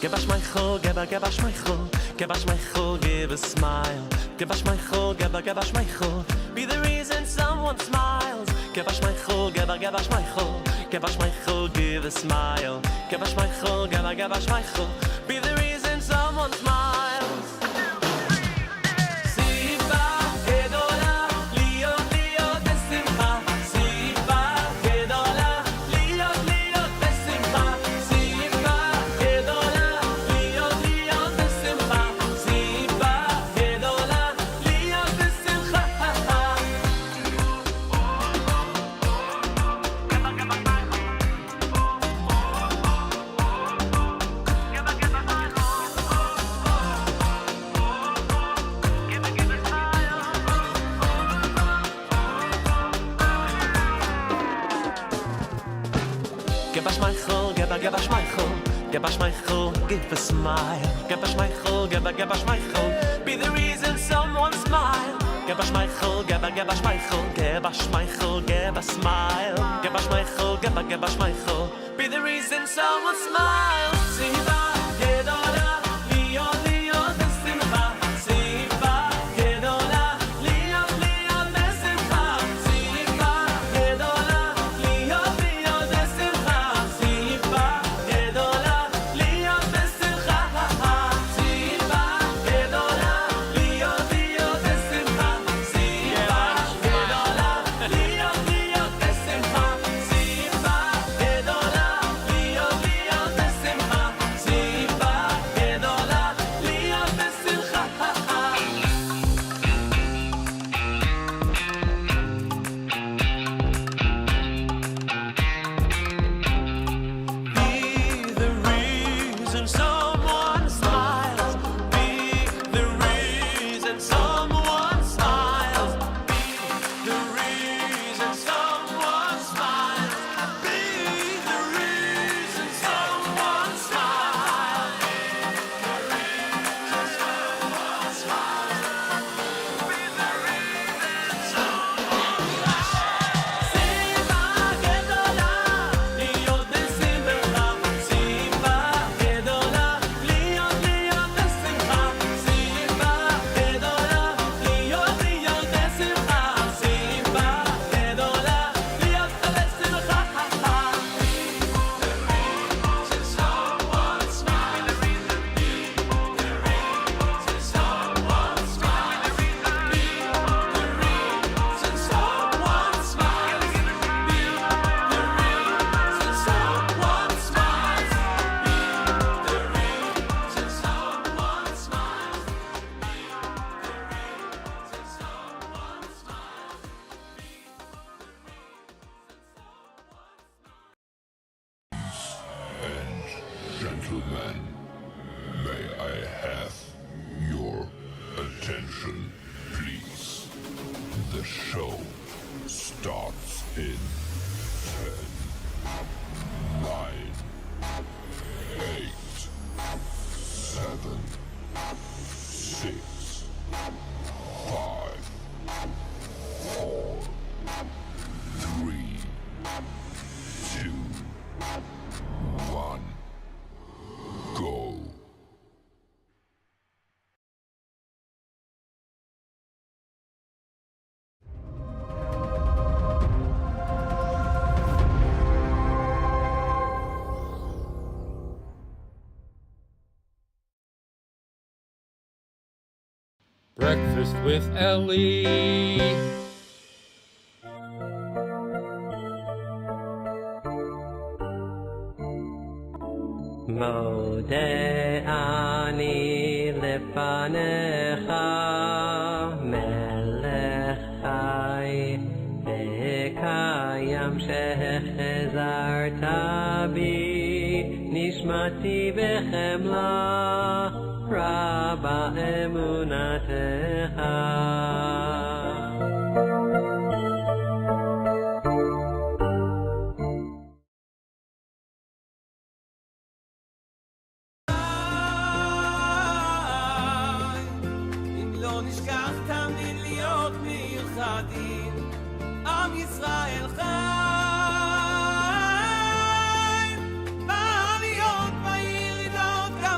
Give us my chol, give us my chol, give us my chol, give a smile. Give us my chol, give us my chol, be the reason someone smiles. Give us my chol, give us my chol, give us my chol, give a smile. Give us my chol, give us my chol, be the reason someone smiles. Give us my chol, give us my chol, give a smile. Give us my chol, give us my chol, be the reason someone smile. Give us my chol, give us my chol, give us my chol, give a smile. Give us my chol, give us my chol, be the reason someone smile. Siva gedola, liot liot besimcha. Siva gedola, liot liot besimcha. Siva gedola, liot liot besimcha. Siva gedola, liot besimcha. Siva gedola, liot liot besimcha. Siva gedola, liot liot besimcha. Siva gedola, liot liot besimcha. Siva gedola, liot besimcha. Be the reason someone smiles. Be the reason someone smiles. Be the reason someone smiles. Be the reason someone smiles. Siva gedola, liot besimcha. Siva gedola, liot liot besimcha. Siva gedola, liot liot besimcha. Siva gedola, liot besimcha. Someone smile. The reason someone smile. The reason someone smiles. The reason someone smiles. The reason someone smiles. Gentlemen, may I have your attention, please? The show starts in 10, 9, 8, 7, 6, 5, 4, 3, 2, 1. Go. Breakfast with Elli. Mode ani lefanecha melech chai v'kayam shechazarta bi nishmati bechemla raba emunatecha. אם לא נשכח תמיד להיות מיוחדים, עם ישראל חי בעליות בירידות, גם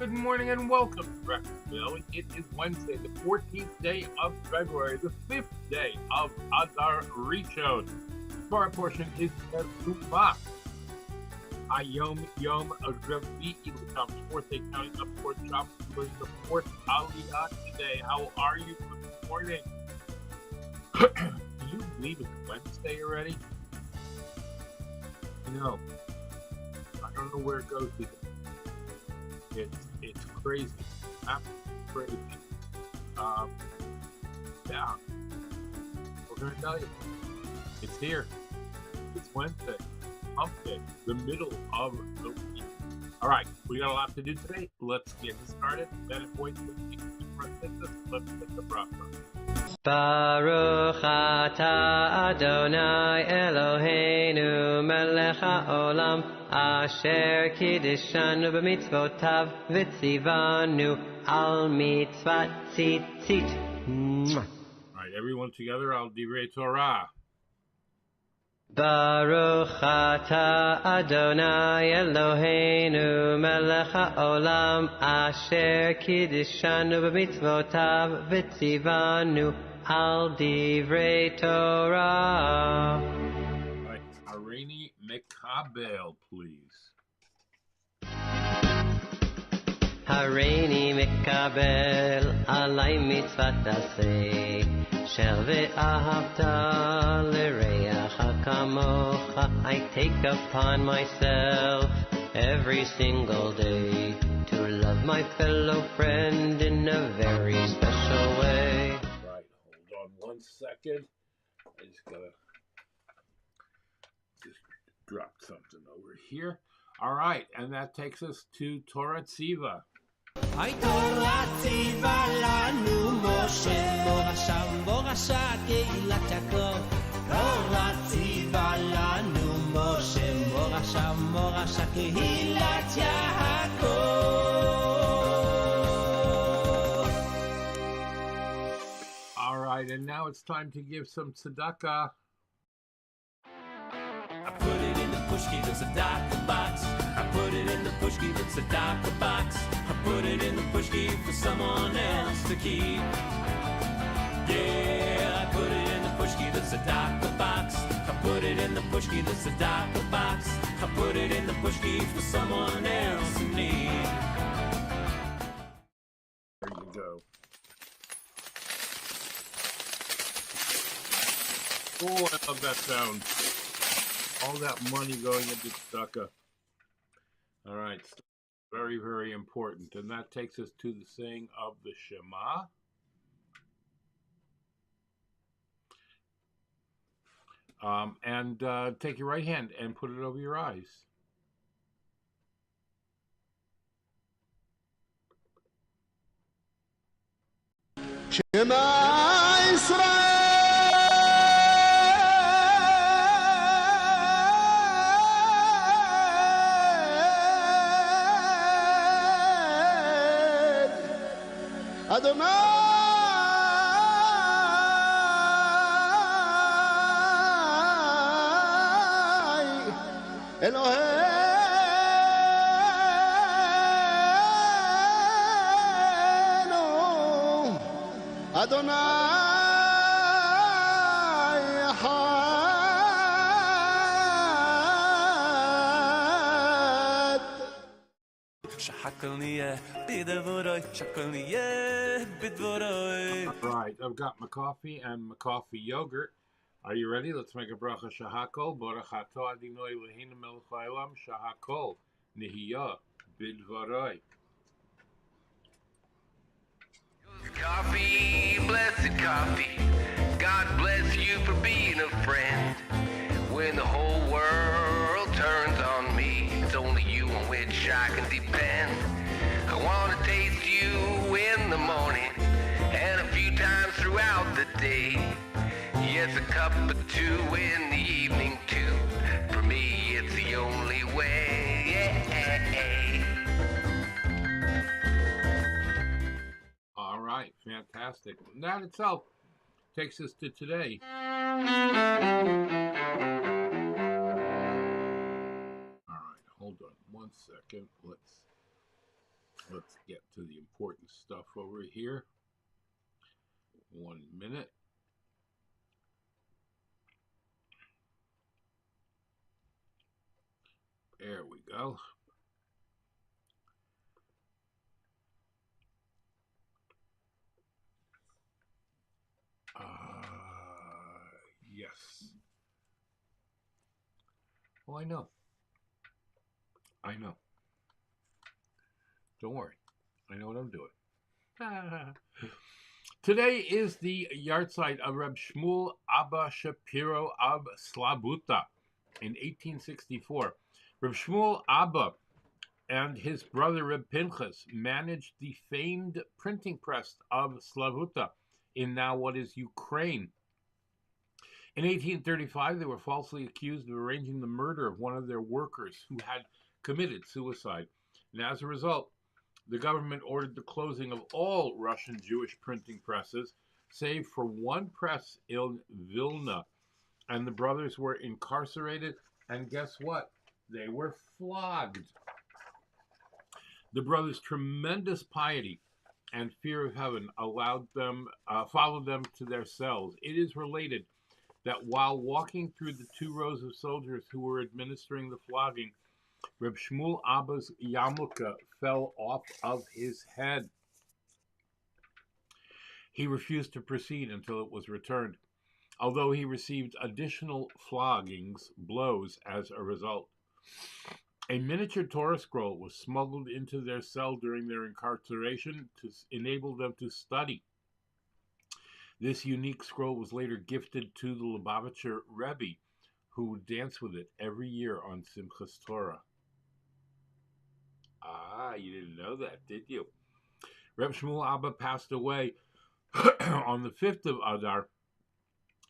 Good morning and welcome to Breakfast with Elli. It is Wednesday, the 14th day of February, the 5th day of Adar Rishon. Torah portion is Terumah. HaYom, Yom, Revi'i, which comes fourth day counting up towards Shabbos, for the fourth Aliyah today. How are you? Good morning. Can you believe it's Wednesday already? No. I don't know where it goes today. It's crazy. Absolutely crazy. Yeah. We're going to tell you. It's here. It's Wednesday. Hump Day. The middle of the week. All right. We got a lot to do today. Let's get started. That avoids let's get the bracha. Baruch atah Adonai Eloheinu melech haolam asher kiddishanu b'mitzvotav v'tzivanu al mitzvat tzitzit. All right, everyone together. Al divrei Torah. Baruch atah Adonai Eloheinu melech haolam asher kiddishanu b'mitzvotav v'tzivanu al divrei Torah. Right, Harini Mekabel, please. Harini Mekabel alay mitzvat aseh shel ve'ahavta l'reacha kamocha. I take upon myself every single day to love my fellow friend in a very special way. Right, hold on 1 second. I just gotta drop something over here. All right, and that takes us to Torah Tziva. Ay Torah tziva lanu Moshe morashav morasha keilat Yaakov. Torah tziva lanu Moshe morashav morasha keilat Yaakov. All right, and now it's time to give some tzedakah. I put it in the pushki, the tzedakah box. I put it in the pushki, the tzedakah box. I put it in the pushki for someone else to keep. Yeah, I put it in the pushki, the tzedakah box. I put it in the pushki, the tzedakah box. I put it in the pushki for someone else in need. There you go. Oh, I love that sound. All that money going into tzedakah. All right, very, very important. And that takes us to the saying of the Shema. And take your right hand and put it over your eyes. Shema Israel. Adonai Eloheinu Adonai Echad. Right, I've got my coffee and my coffee yogurt. Are you ready? Let's make a bracha shahakol. Baruch atah Adonai Eloheinu melech haolam shahakol nihiyah bidvaroi. Coffee, blessed coffee. God bless you for being a friend. When the whole world turns on me, it's only you on which I can depend. I want to taste you in the morning and a few times throughout the day. Yes, a cup or two in the evening too. For me, it's the only way. Yeah. All right, fantastic. And that itself takes us to today. All right, hold on 1 second. Let's Let's get to the important stuff over here. 1 minute. There we go. Yes. Well, I know. Don't worry. I know what I'm doing. Today is the yahrzeit of Reb Shmuel Abba Shapiro of Slabuta in 1864. Reb Shmuel Abba and his brother Reb Pinchas managed the famed printing press of Slavuta in now what is Ukraine. In 1835, they were falsely accused of arranging the murder of one of their workers who had committed suicide. And as a result, the government ordered the closing of all Russian Jewish printing presses, save for one press in Vilna. And the brothers were incarcerated, and guess what? They were flogged. The brothers' tremendous piety and fear of heaven followed them to their cells. It is related that while walking through the 2 rows of soldiers who were administering the flogging, Reb Shmuel Abba's yarmulke fell off of his head. He refused to proceed until it was returned, although he received additional blows as a result. A miniature Torah scroll was smuggled into their cell during their incarceration to enable them to study. This unique scroll was later gifted to the Lubavitcher Rebbe, who danced with it every year on Simchas Torah. Ah, you didn't know that, did you? Reb Shmuel Abba passed away on the 5th of Adar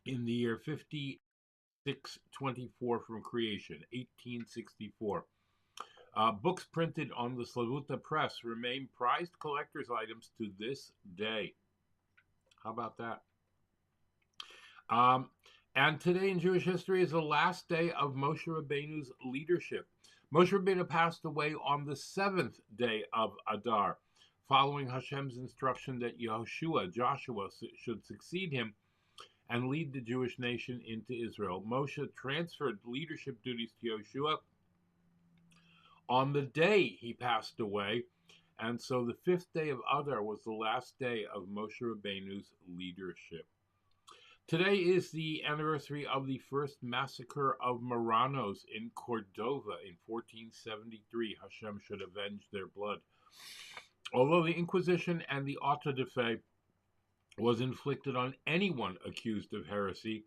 in the year 5624 from creation, 1864. Books printed on the Slavuta press remain prized collector's items to this day. How about that? And today in Jewish history is the last day of Moshe Rabbeinu's leadership. Moshe Rabbeinu passed away on the 7th day of Adar, following Hashem's instruction that Joshua should succeed him and lead the Jewish nation into Israel. Moshe transferred leadership duties to Joshua on the day he passed away, and so the 5th day of Adar was the last day of Moshe Rabbeinu's leadership. Today is the anniversary of the first massacre of Marranos in Cordova in 1473. Hashem should avenge their blood. Although the Inquisition and the auto de fe was inflicted on anyone accused of heresy,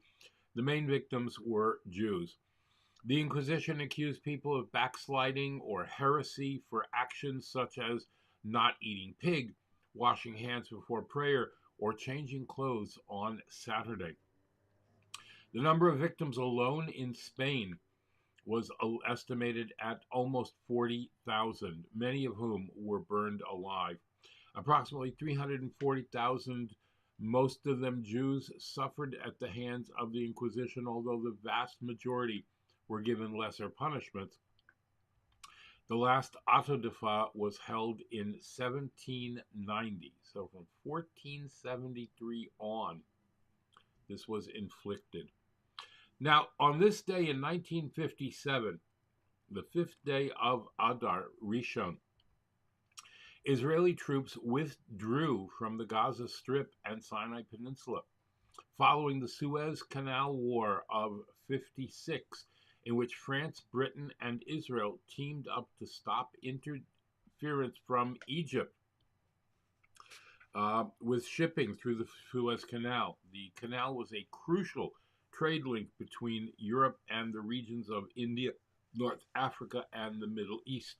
the main victims were Jews. The Inquisition accused people of backsliding or heresy for actions such as not eating pig, washing hands before prayer, or changing clothes on Saturday. The number of victims alone in Spain was estimated at almost 40,000, many of whom were burned alive. Approximately 340,000, most of them Jews, suffered at the hands of the Inquisition, although the vast majority were given lesser punishments. The last auto de fe was held in 1790. So from 1473 on, this was inflicted. Now, on this day in 1957, the 5th day of Adar Rishon, Israeli troops withdrew from the Gaza Strip and Sinai Peninsula, following the Suez Canal War of '56, in which France, Britain, and Israel teamed up to stop interference from Egypt with shipping through the Suez Canal. The canal was a crucial trade link between Europe and the regions of India, North Africa, and the Middle East.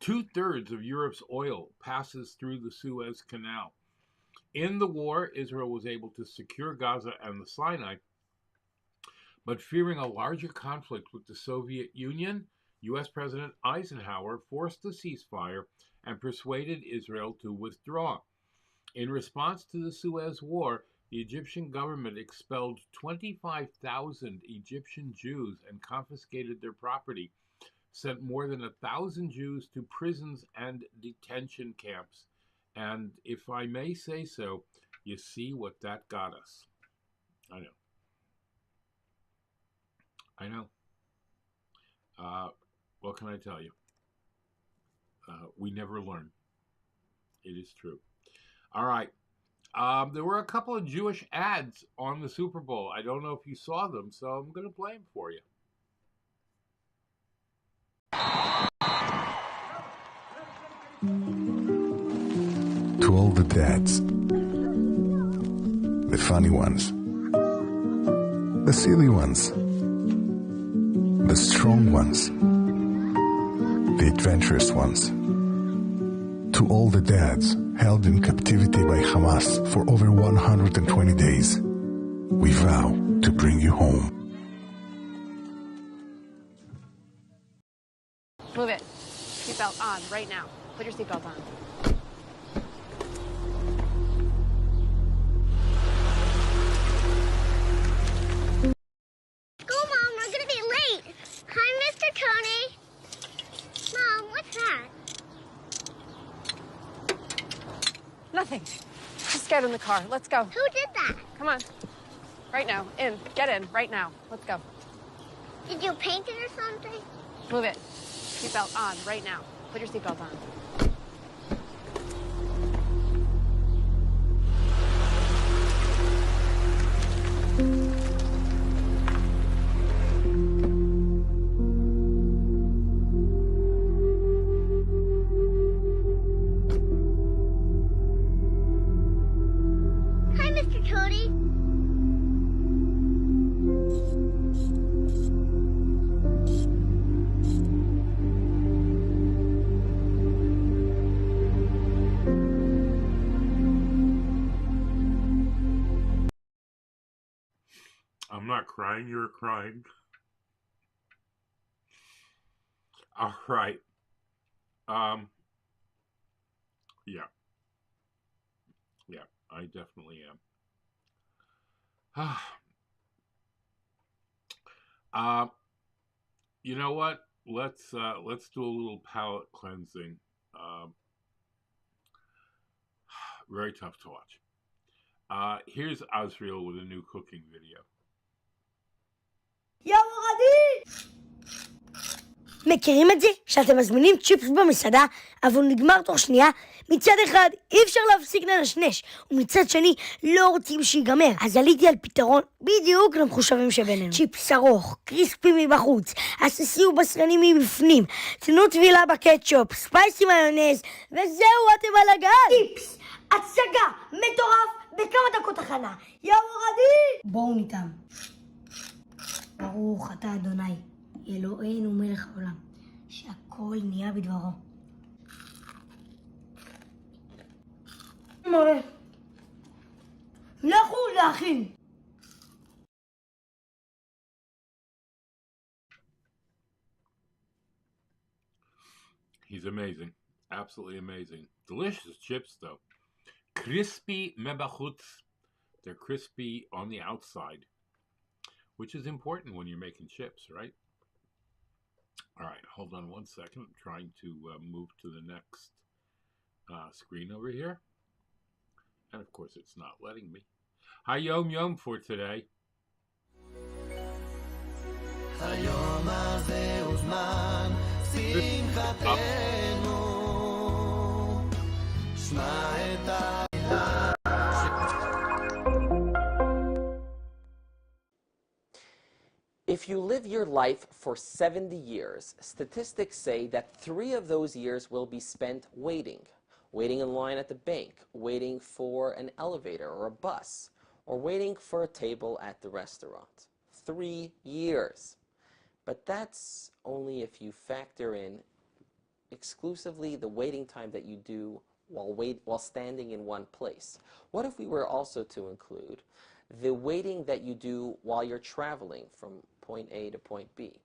2/3 of Europe's oil passes through the Suez Canal. In the war, Israel was able to secure Gaza and the Sinai, but fearing a larger conflict with the Soviet Union, U.S. President Eisenhower forced a ceasefire and persuaded Israel to withdraw. In response to the Suez War, the Egyptian government expelled 25,000 Egyptian Jews and confiscated their property, sent more than 1,000 Jews to prisons and detention camps. And if I may say so, you see what that got us. I know. What can I tell you? We never learn. It is true. All right. There were a couple of Jewish ads on the Super Bowl. I don't know if you saw them, so I'm going to play them for you. To all the dads, the funny ones, the silly ones, the strong ones, the adventurous ones. To all the dads held in captivity by Hamas for over 120 days, we vow to bring you home. Move it. Seatbelt on right now. Put your seatbelt on. Go, Mom. We're going to be late. Hi, Mr. Tony. Mom, what's that? Nothing. Just get in the car. Let's go. Who did that? Come on. Right now. In. Get in. Right now. Let's go. Did you paint it or something? Move it. Seatbelt on right now. Put your seatbelt on. Hi, Mr. Tony. I'm not crying, you're crying. All right. Yeah, I definitely am. You know what? Let's do a little palate cleansing. Very tough to watch. Here's Azriel with a new cooking video. יא ורדי! מכירים את זה? שאתם מזמינים צ'יפס במסעדה, אבל הוא נגמר תוך שנייה? מצד אחד אי אפשר להפסיק לנשנש, ומצד שני לא רוצים שיגמר. אז עליתי על פתרון בדיוק למחושבים שבינינו. צ'יפס ארוך, קריספי מבחוץ, עסיסי ובשרני מבפנים, תנו טבילה בקטשופ, ספייסי מיונז, וזהו, אתם על הגל! צ'יפס, הצגה, מטורף, בכמה דקות הכנה. יא ורדי! בואו ניתם. ברוך אתה אדוני, אלוהינו מלך העולם, שהכל נהיה בדברו. מורה, לכו להכין. He's amazing. Absolutely amazing. Delicious chips, though. Crispy mebachutz. They're crispy on the outside, which is important when you're making chips, right? All right, hold on one second. I'm trying to move to the next screen over here. And of course, it's not letting me. HaYom Yom for today. היום הזה הוא זמן שמחתנו, שמע את If you live your life for 70 years, statistics say that 3 of those years will be spent waiting. Waiting in line at the bank, waiting for an elevator or a bus, or waiting for a table at the restaurant. 3 years. But that's only if you factor in exclusively the waiting time that you do while standing in one place. What if we were also to include the waiting that you do while you're traveling from point A to point B,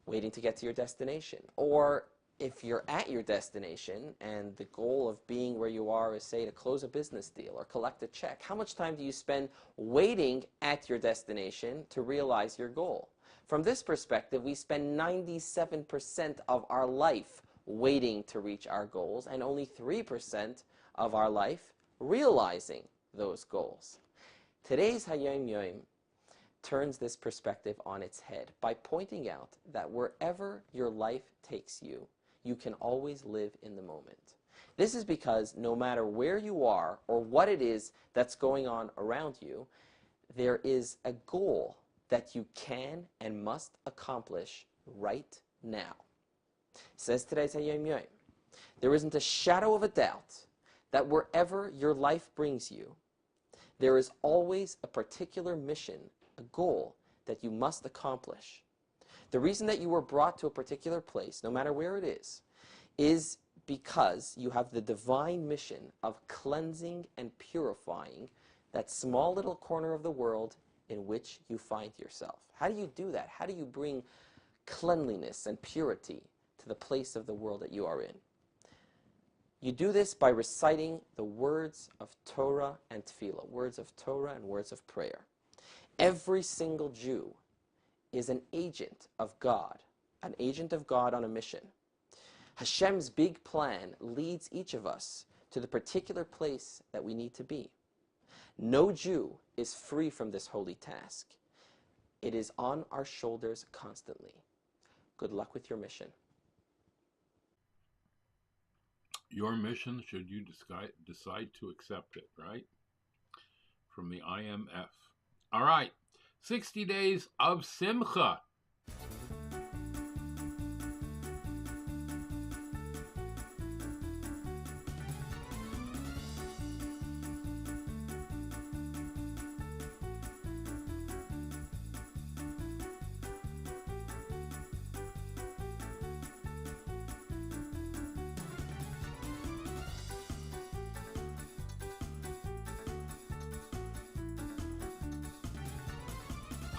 waiting to get to your destination, or if you're at your destination and the goal of being where you are is, say, to close a business deal or collect a check, how much time do you spend waiting at your destination to realize your goal? From this perspective, we spend 97% of our life waiting to reach our goals and only 3% of our life realizing those goals. Today's HaYom turns this perspective on its head by pointing out that wherever your life takes you, you can always live in the moment. This is because no matter where you are or what it is that's going on around you, there is a goal that you can and must accomplish right now. Says today's HaYom, there isn't a shadow of a doubt that wherever your life brings you, there is always a particular mission, a goal that you must accomplish. The reason that you were brought to a particular place, no matter where it is because you have the divine mission of cleansing and purifying that small little corner of the world in which you find yourself. How do you do that? How do you bring cleanliness and purity to the place of the world that you are in? You do this by reciting the words of Torah and Tefillah, words of Torah and words of prayer. Every single Jew is an agent of God on a mission. Hashem's big plan leads each of us to the particular place that we need to be. No Jew is free from this holy task. It is on our shoulders constantly. Good luck with your mission. Your mission, should you decide to accept it, right? From the IMF. All right, 60 days of Simcha.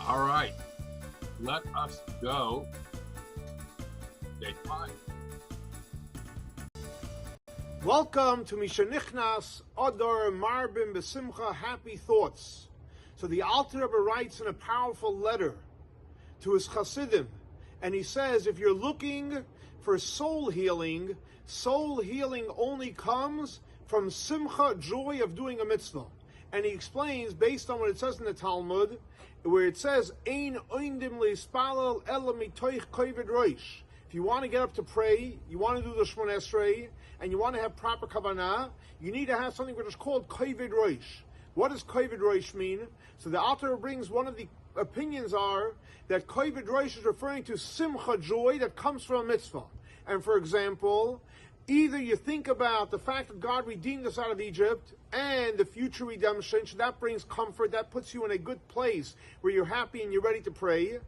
All right, let us go. Day 5. Welcome to Mishanichnas Adar Marbim Besimcha Happy Thoughts. So the Alter Rebbe writes in a powerful letter to his Hasidim, and he says, if you're looking for soul healing only comes from Simcha, joy of doing a mitzvah. And he explains, based on what it says in the Talmud, where it says, Ein oindim leispalel ela mitoich kovid roish. If you want to get up to pray, you want to do the Shmoneh Esrei, and you want to have proper kavanah, you need to have something which is called kovid roish. What does kovid roish mean? So the author brings one of the opinions are that kovid roish is referring to simcha, joy that comes from a mitzvah. And for example, either you think about the fact that God redeemed us out of Egypt and the future redemption, so that brings comfort, that puts you in a good place where you're happy and you're ready to pray.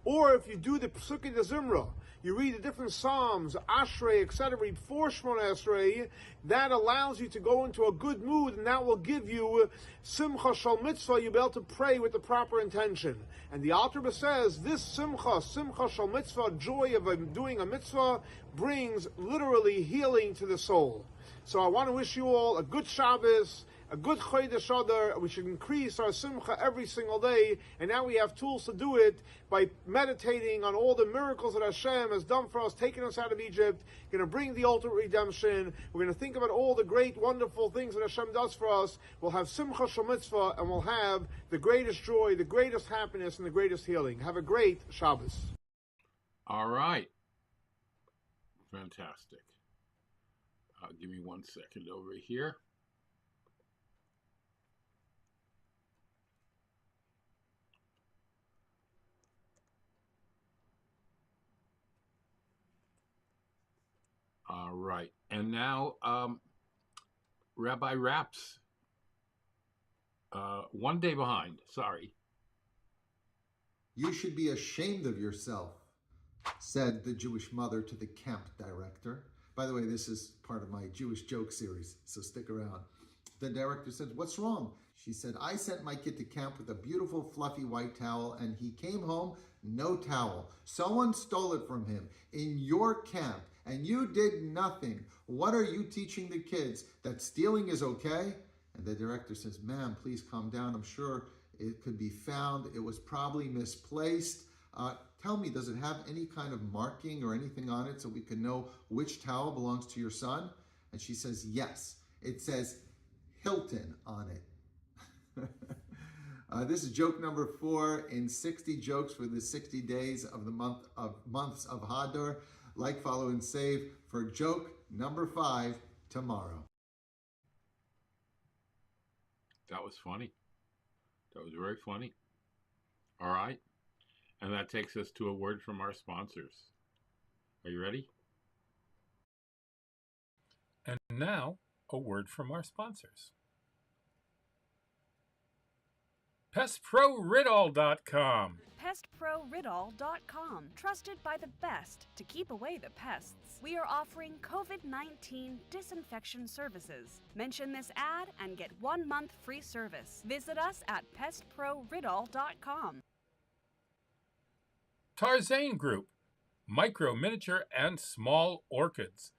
Or if you do the Psukei de Zimra, you read the different Psalms, Ashrei, etc., before Shmoneh Esrei, that allows you to go into a good mood, and that will give you Simcha Shal Mitzvah, you'll be able to pray with the proper intention. And the Alter Rebbe says, this Simcha Shal Mitzvah, joy of doing a mitzvah, brings literally healing to the soul. So I want to wish you all a good Shabbos, a good Chodesh Adar. We should increase our Simcha every single day, and now we have tools to do it by meditating on all the miracles that Hashem has done for us, taking us out of Egypt, going to bring the ultimate redemption. We're going to think about all the great, wonderful things that Hashem does for us. We'll have Simcha Shal Mitzvah, and we'll have the greatest joy, the greatest happiness, and the greatest healing. Have a great Shabbos. All right. Fantastic. Give me 1 second over here. All right. And now, Rabbi Raps, 1 day behind. Sorry. You should be ashamed of yourself, said the Jewish mother to the camp director. By the way, this is part of my Jewish joke series, so stick around. The director said, what's wrong? She said, I sent my kid to camp with a beautiful fluffy white towel, and he came home, no towel. Someone stole it from him in your camp, and you did nothing. What are you teaching the kids? That stealing is okay? And the director says, ma'am, please calm down. I'm sure it could be found. It was probably misplaced. Tell me, does it have any kind of marking or anything on it so we can know which towel belongs to your son? And she says, yes. It says Hilton on it. This is joke number 4 in 60 jokes for the 60 days of the months of Hadar. Like, follow, and save for joke number 5 tomorrow. That was funny. That was very funny. All right. And that takes us to a word from our sponsors. Are you ready? And now, a word from our sponsors. PestProRidall.com. PestProRidall.com. Trusted by the best to keep away the pests. We are offering COVID-19 disinfection services. Mention this ad and get 1 month free service. Visit us at PestProRidall.com. Tarzane Group. Micro, miniature, and small orchids.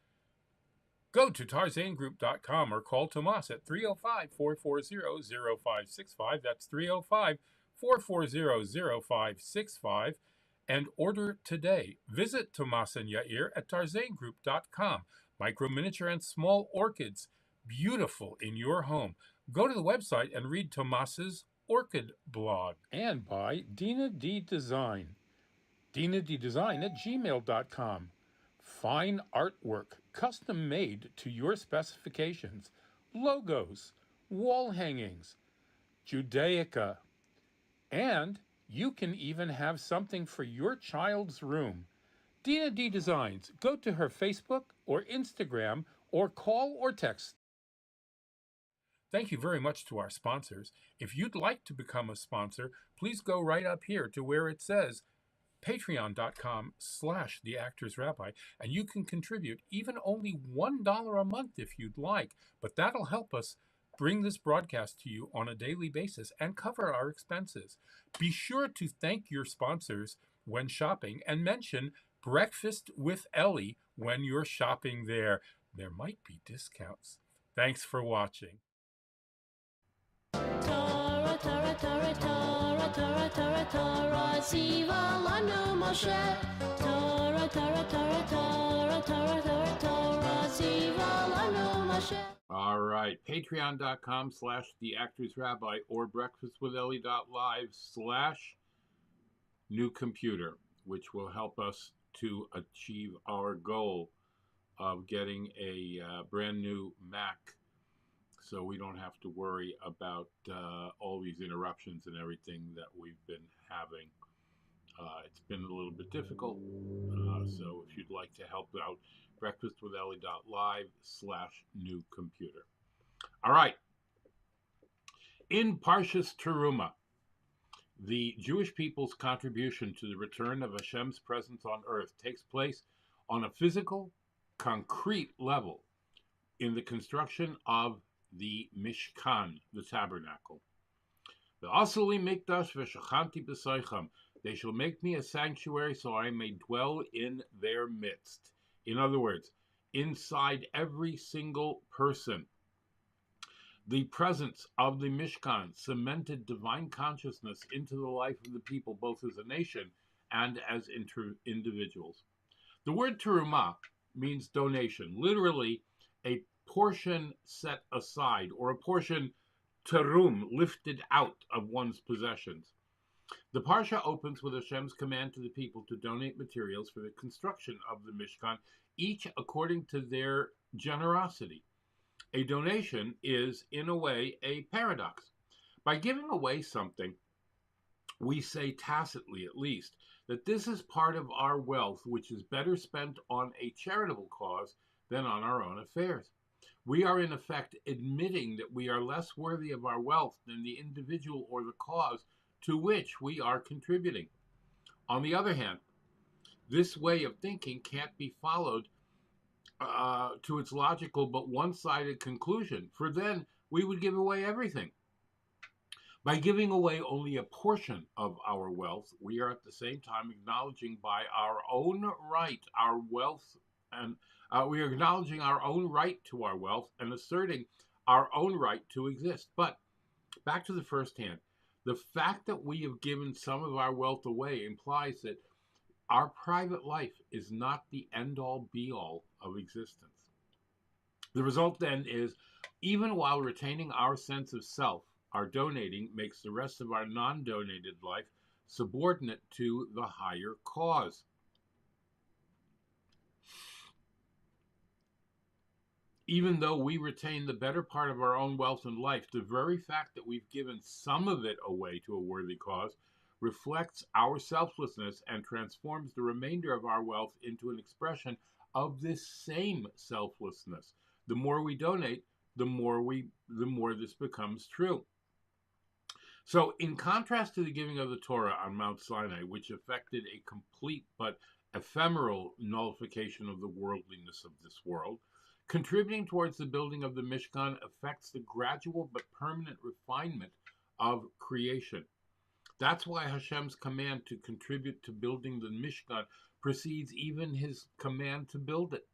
Go to tarzanegroup.com or call Tomas at 305-440-0565. That's 305-440-0565. And order today. Visit Tomas and Yair at tarzanegroup.com. Micro, miniature, and small orchids. Beautiful in your home. Go to the website and read Tomas's orchid blog. And by Dina D Design. DinaDDesign@gmail.com. Fine artwork, custom made to your specifications. Logos, wall hangings, Judaica. And you can even have something for your child's room. Dina D Designs. Go to her Facebook or Instagram or call or text. Thank you very much to our sponsors. If you'd like to become a sponsor, please go right up here to where it says patreon.com/theactorsrabbi, and you can contribute even only $1 a month if you'd like, but that'll help us bring this broadcast to you on a daily basis and cover our expenses. Be sure to thank your sponsors when shopping and mention Breakfast with Elli when you're shopping there. There might be discounts. Thanks for watching. Torah, Torah, Torah, Torah, Torah, Torah, Torah, Tziva lanu Moshe. Torah, Torah, Torah, Torah, Torah, Torah, Torah, Tziva lanu Moshe. All right. Patreon.com/theactorsrabbi or breakfastwithelli.live/new-computer, which will help us to achieve our goal of getting a brand new Mac, so we don't have to worry about all these interruptions and everything that we've been having. It's been a little bit difficult, so if you'd like to help out, breakfastwithelli.live/new-computer. All right. In Parshas Terumah, the Jewish people's contribution to the return of Hashem's presence on earth takes place on a physical, concrete level in the construction of the Mishkan, the tabernacle. The Asuli Mikdash v'shachanti b'soichem. They shall make me a sanctuary so I may dwell in their midst. In other words, inside every single person. The presence of the Mishkan cemented divine consciousness into the life of the people, both as a nation and as individuals. The word Terumah means donation, literally a portion set aside, or a portion terum, lifted out of one's possessions. The Parsha opens with Hashem's command to the people to donate materials for the construction of the Mishkan, each according to their generosity. A donation is, in a way, a paradox. By giving away something, we say tacitly, at least, that this is part of our wealth, which is better spent on a charitable cause than on our own affairs. We are, in effect, admitting that we are less worthy of our wealth than the individual or the cause to which we are contributing. On the other hand, this way of thinking can't be followed to its logical but one-sided conclusion, for then we would give away everything. By giving away only a portion of our wealth, we are at the same time acknowledging by our own right our wealth, and we are acknowledging our own right to our wealth and asserting our own right to exist. But back to the first hand, The fact that we have given some of our wealth away implies that our private life is not the end-all, be-all of existence. The result then is, even while retaining our sense of self, our donating makes the rest of our non-donated life subordinate to the higher cause. Even though we retain the better part of our own wealth and life, the very fact that we've given some of it away to a worthy cause reflects our selflessness and transforms the remainder of our wealth into an expression of this same selflessness. The more we donate, the more this becomes true. So, in contrast to the giving of the Torah on Mount Sinai, which effected a complete but ephemeral nullification of the worldliness of this world, contributing towards the building of the Mishkan affects the gradual but permanent refinement of creation. That's why Hashem's command to contribute to building the Mishkan precedes even his command to build it.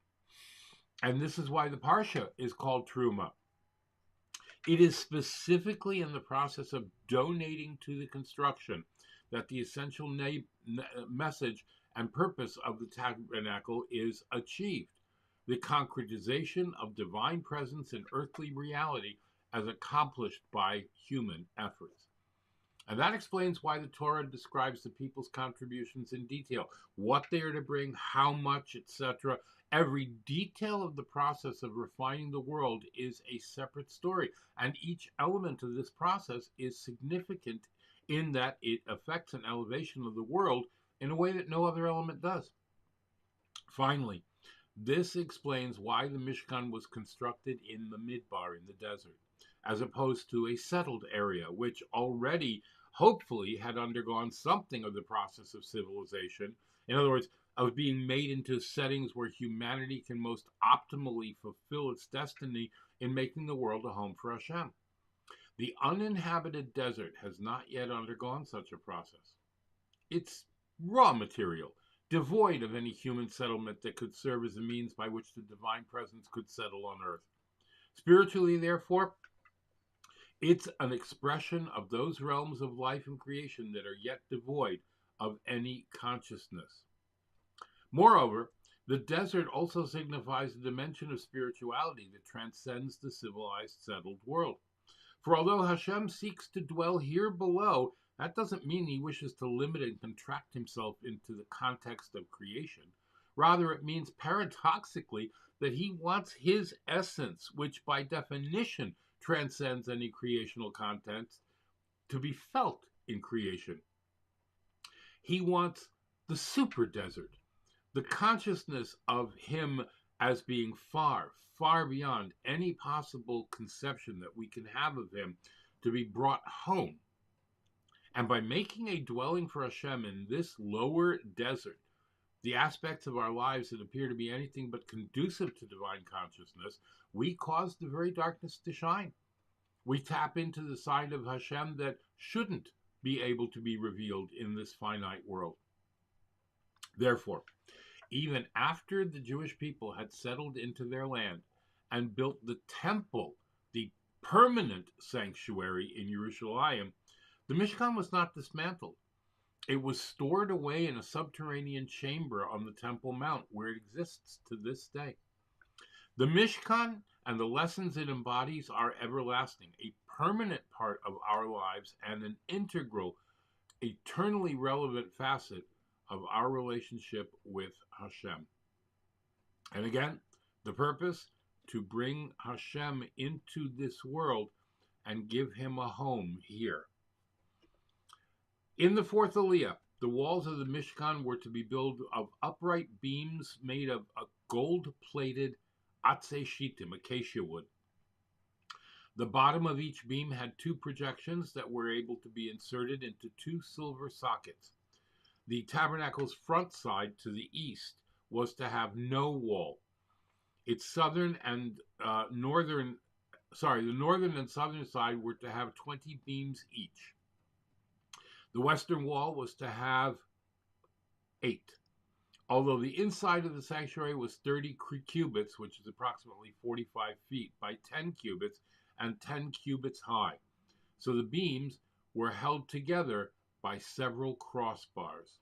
And this is why the Parsha is called Terumah. It is specifically in the process of donating to the construction that the essential message and purpose of the tabernacle is achieved. The concretization of divine presence in earthly reality as accomplished by human efforts. And that explains why the Torah describes the people's contributions in detail, what they are to bring, how much, etc. Every detail of the process of refining the world is a separate story, and each element of this process is significant in that it affects an elevation of the world in a way that no other element does. Finally, this explains why the Mishkan was constructed in the Midbar, in the desert, as opposed to a settled area, which already, hopefully, had undergone something of the process of civilization. In other words, of being made into settings where humanity can most optimally fulfill its destiny in making the world a home for Hashem. The uninhabited desert has not yet undergone such a process. It's raw material, devoid of any human settlement that could serve as a means by which the divine presence could settle on earth. Spiritually, therefore, it's an expression of those realms of life and creation that are yet devoid of any consciousness. Moreover, the desert also signifies a dimension of spirituality that transcends the civilized, settled world. For although Hashem seeks to dwell here below, that doesn't mean he wishes to limit and contract himself into the context of creation. Rather, it means paradoxically that he wants his essence, which by definition transcends any creational context, to be felt in creation. He wants the super desert, the consciousness of him as being far, far beyond any possible conception that we can have of him, to be brought home. And by making a dwelling for Hashem in this lower desert, the aspects of our lives that appear to be anything but conducive to divine consciousness, we cause the very darkness to shine. We tap into the side of Hashem that shouldn't be able to be revealed in this finite world. Therefore, even after the Jewish people had settled into their land and built the temple, the permanent sanctuary in Jerusalem, the Mishkan was not dismantled. It was stored away in a subterranean chamber on the Temple Mount, where it exists to this day. The Mishkan and the lessons it embodies are everlasting, a permanent part of our lives and an integral, eternally relevant facet of our relationship with Hashem. And again, the purpose, to bring Hashem into this world and give him a home here. In the fourth Aliyah, the walls of the Mishkan were to be built of upright beams made of a gold-plated atzei shittim, acacia wood. The bottom of each beam had two projections that were able to be inserted into two silver sockets. The tabernacle's front side to the east was to have no wall. Its the northern and southern side were to have 20 beams each. The western wall was to have 8. Although the inside of the sanctuary was 30 cubits, which is approximately 45 feet, by 10 cubits and 10 cubits high. So the beams were held together by several crossbars.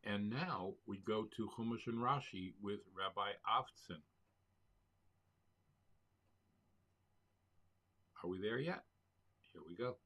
And now we go to Chumash and Rashi with Rabbi Avtson. Are we there yet? Here we go.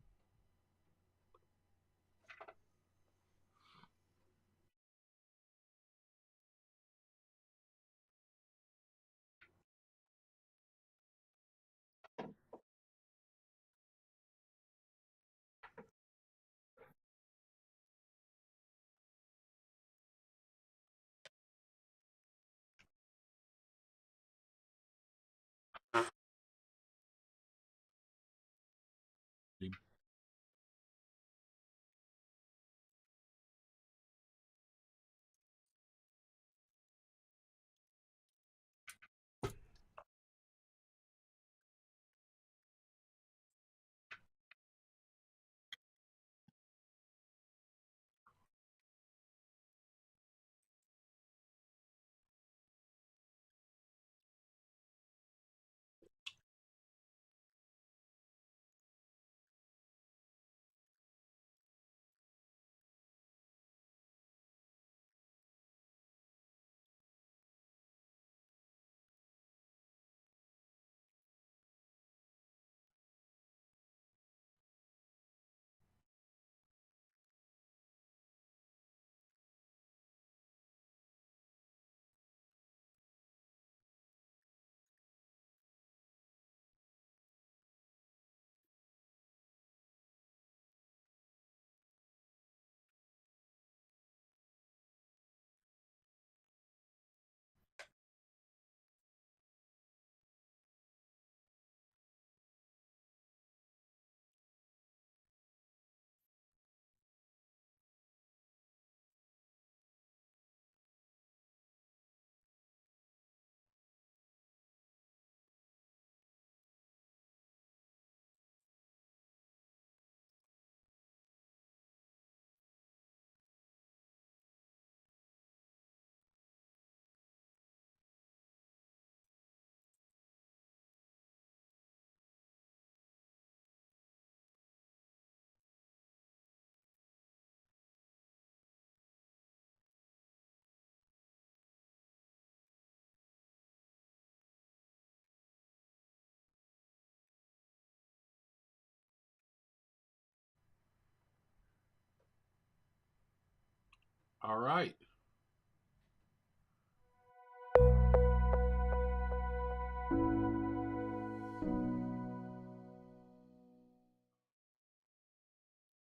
All right.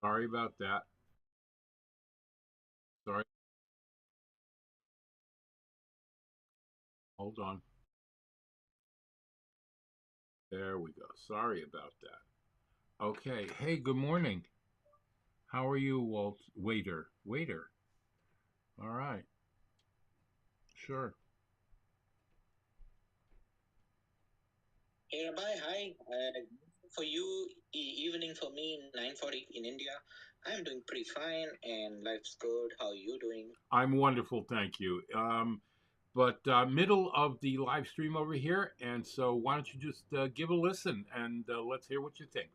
Sorry about that. Sorry. Hold on. There we go. Sorry about that. Okay. Hey, good morning. How are you, Walt? Waiter. All right. Sure. Hey Rabbi, hi. For you, evening for me, 9:40 in India. I'm doing pretty fine, and life's good. How are you doing? I'm wonderful, thank you. But middle of the live stream over here, and so why don't you just give a listen and let's hear what you think.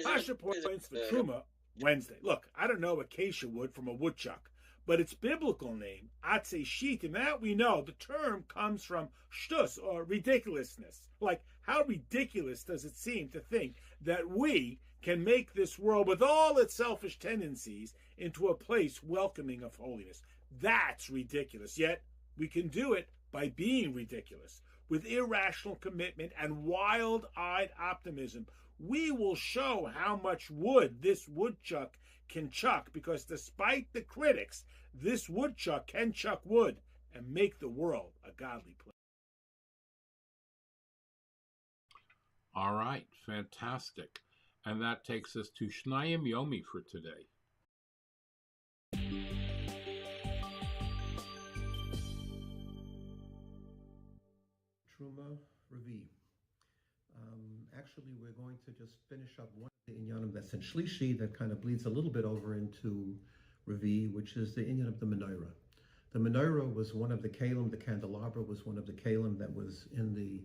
Pasha points for Terumah Wednesday. Look, I don't know acacia wood from a woodchuck, but its biblical name, Atze Shitim, that we know, the term comes from shtus, or ridiculousness. Like, how ridiculous does it seem to think that we can make this world, with all its selfish tendencies, into a place welcoming of holiness? That's ridiculous. Yet, we can do it by being ridiculous. With irrational commitment and wild-eyed optimism, we will show how much wood this woodchuck can chuck, because despite the critics, this woodchuck can chuck wood and make the world a godly place. All right, fantastic. And that takes us to Shnayim Yomi for today. Terumah, Revi'i. Actually, we're going to just finish up one of the inyanim that's in Shlishi that kind of bleeds a little bit over into Revi'i, which is the inyan of the menorah. The menorah was one of the kalim. The candelabra was one of the kalim that was in the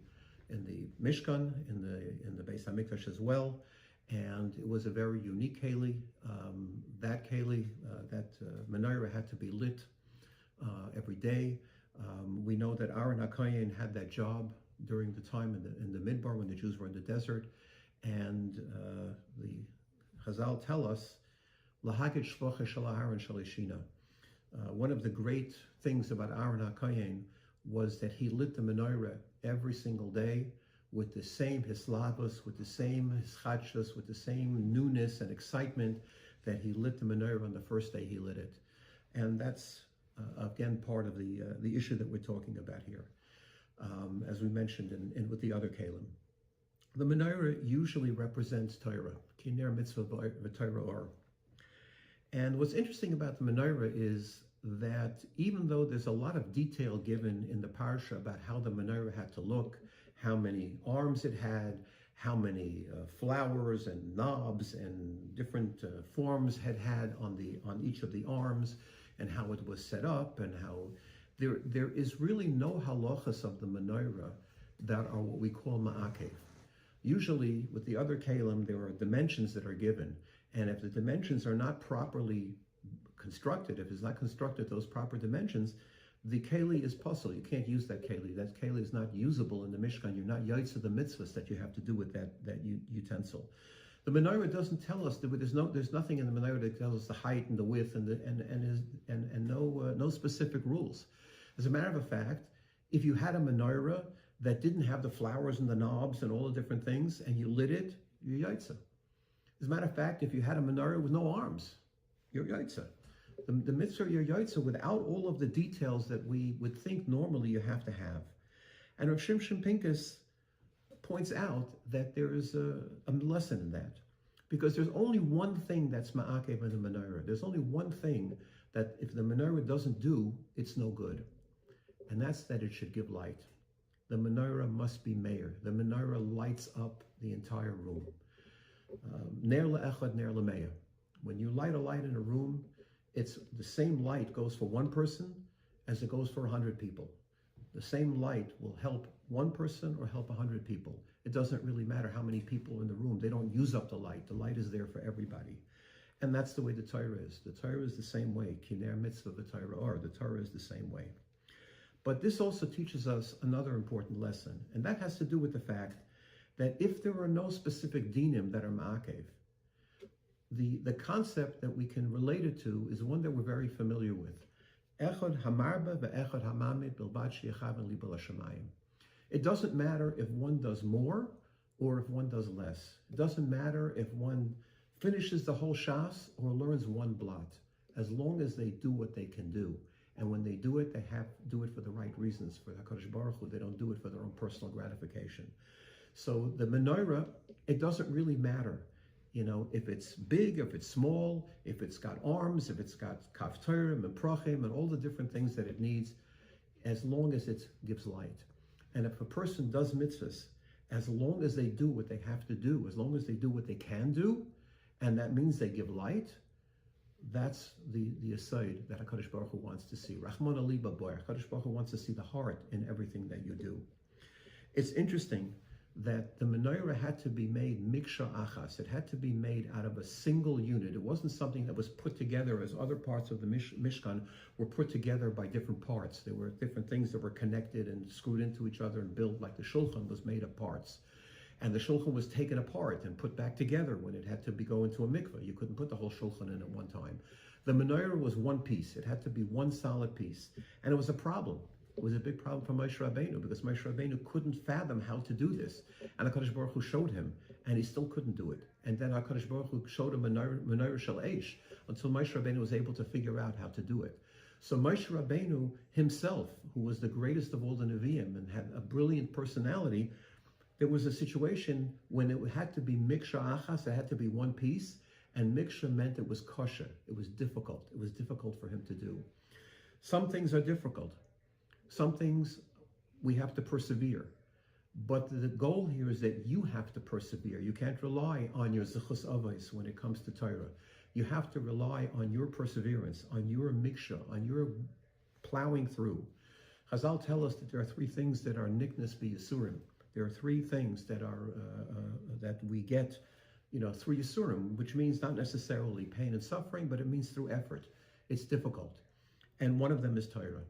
Mishkan, in the Beis Hamikdash as well. And it was a very unique keli. That menorah had to be lit every day. We know that Aaron HaKohen had that job during the time in the Midbar when the Jews were in the desert. And the Chazal tell us, Lahagid shvocha shel Aaron shalishina. One of the great things about Aaron HaKohen was that he lit the menorah every single day with the same hislavos, with the same hischachos, with the same newness and excitement that he lit the menorah on the first day he lit it. And that's, again, part of the issue that we're talking about here, as we mentioned in with the other kalim. The menorah usually represents Torah, kiner mitzvah v'Torah or. And what's interesting about the menorah is that even though there's a lot of detail given in the parsha about how the menorah had to look, how many arms it had, how many flowers and knobs and different forms had on each of the arms, and how it was set up, and how there is really no halachas of the menorah that are what we call ma'akev. Usually with the other kalim there are dimensions that are given, and if the dimensions are not properly constructed, if it's not constructed those proper dimensions, the keli is puzzle. You can't use that keli. That keli is not usable in the Mishkan. You're not yaitz of the mitzvahs that you have to do with that utensil. The menorah doesn't tell us that there's nothing in the menorah that tells us the height and the width and no specific rules. As a matter of fact, if you had a menorah that didn't have the flowers and the knobs and all the different things, and you lit it, you're yaitza. As a matter of fact, if you had a menorah with no arms, you're yaitza. The mitzvah you're yaitza without all of the details that we would think normally you have to have. And Rav Shimshon Pincus points out that there is a lesson in that, because there's only one thing that's ma'akev in the menorah. There's only one thing that if the menorah doesn't do, it's no good, and that's that it should give light. The menorah must be meir. The menorah lights up the entire room. Ner le'echad, ner le'meya. When you light a light in a room, it's the same light goes for one person as it goes for 100 people. The same light will help one person or help 100 people. It doesn't really matter how many people are in the room. They don't use up the light. The light is there for everybody. And that's the way the Torah is. The Torah is the same way. Kiner mitzvah v'Torah or. The Torah is the same way. But this also teaches us another important lesson, and that has to do with the fact that if there are no specific dinim that are ma'akev, the concept that we can relate it to is one that we're very familiar with. Echad hamarba ve'echad hamamid bilbad she'echaven li b'la shamayim. It doesn't matter if one does more or if one does less. It doesn't matter if one finishes the whole shas or learns one blot, as long as they do what they can do. And when they do it, they have to do it for the right reasons, for HaKadosh Baruch Hu. They don't do it for their own personal gratification. So the menorah, it doesn't really matter, if it's big, if it's small, if it's got arms, if it's got kafterim and prochim and all the different things that it needs, as long as it gives light. And if a person does mitzvahs, as long as they do what they have to do, as long as they do what they can do, and that means they give light, that's the aside that HaKadosh Baruch Hu wants to see. Rahman Ali Baboy, HaKadosh Baruch Hu wants to see the heart in everything that you do. It's interesting that the menorah had to be made miksha achas. It had to be made out of a single unit. It wasn't something that was put together as other parts of the Mishkan were put together by different parts. There were different things that were connected and screwed into each other and built, like the shulchan was made of parts. And the shulchan was taken apart and put back together when it had to go into a mikveh. You couldn't put the whole shulchan in at one time. The menorah was one piece. It had to be one solid piece. And it was a problem. It was a big problem for Moshe Rabbeinu, because Moshe Rabbeinu couldn't fathom how to do this. And HaKadosh Baruch Hu showed him, and he still couldn't do it. And then HaKadosh Baruch Hu showed him menorah shel eish, until Moshe Rabbeinu was able to figure out how to do it. So Moshe Rabbeinu himself, who was the greatest of all the Nevi'im and had a brilliant personality, there was a situation when it had to be miksha achas, it had to be one piece, and miksha meant it was kosher. It was difficult. It was difficult for him to do. Some things are difficult. Some things we have to persevere. But the goal here is that you have to persevere. You can't rely on your zichus avos when it comes to Torah. You have to rely on your perseverance, on your miksha, on your plowing through. Chazal tell us that there are three things that are niknas b'yisurim. There are three things that are that we get through Yisurim, which means not necessarily pain and suffering, but it means through effort. It's difficult. And one of them is Torah.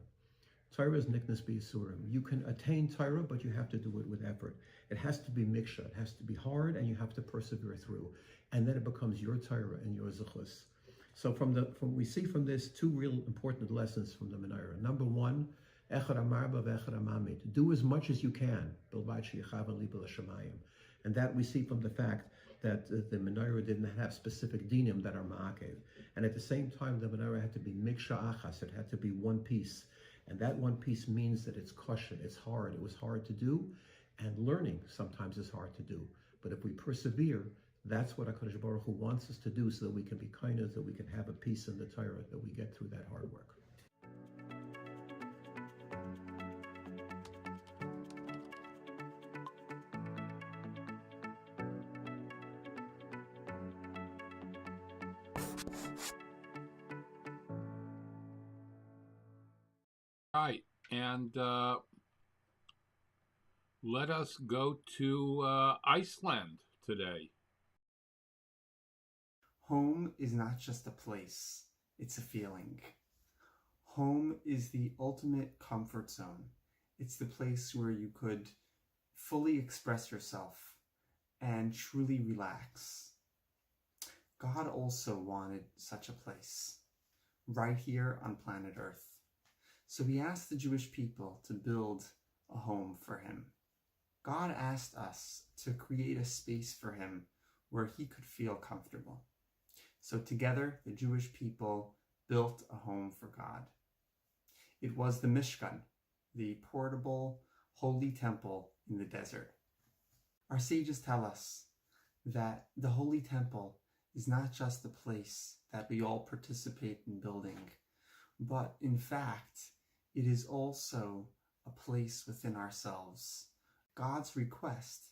Torah is niknas b'Yisurim. You can attain Torah, but you have to do it with effort. It has to be miksha. It has to be hard, and you have to persevere through. And then it becomes your Torah and your zechus. So we see from this two real important lessons from the menorah. Number one, echad amarba v'echad amamid. Do as much as you can. And that we see from the fact that the menorah didn't have specific dinim that are ma'akev. And at the same time, the menorah had to be miksha achas. It had to be one piece. And that one piece means that it's kosher. It's hard. It was hard to do. And learning sometimes is hard to do. But if we persevere, that's what HaKadosh Baruch Hu wants us to do, so that we can be kind, that we can have a peace in the Torah, that we get through that hard work. Right, and let us go to Iceland today. Home is not just a place, it's a feeling. Home is the ultimate comfort zone. It's the place where you could fully express yourself and truly relax. God also wanted such a place, right here on planet Earth. So he asked the Jewish people to build a home for him. God asked us to create a space for him where he could feel comfortable. So together, the Jewish people built a home for God. It was the Mishkan, the portable, holy temple in the desert. Our sages tell us that the holy temple is not just a place that we all participate in building, but in fact, it is also a place within ourselves. God's request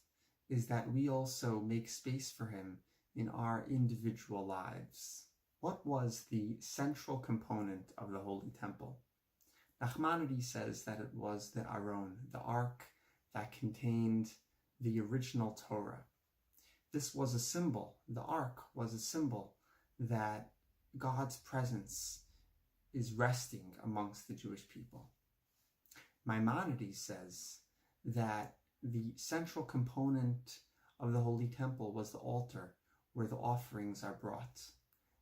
is that we also make space for him in our individual lives. What was the central component of the Holy Temple? Nachmanides says that it was the Aron, the ark that contained the original Torah. This was a symbol, the ark was a symbol that God's presence is resting amongst the Jewish people. Maimonides says that the central component of the Holy Temple was the altar where the offerings are brought.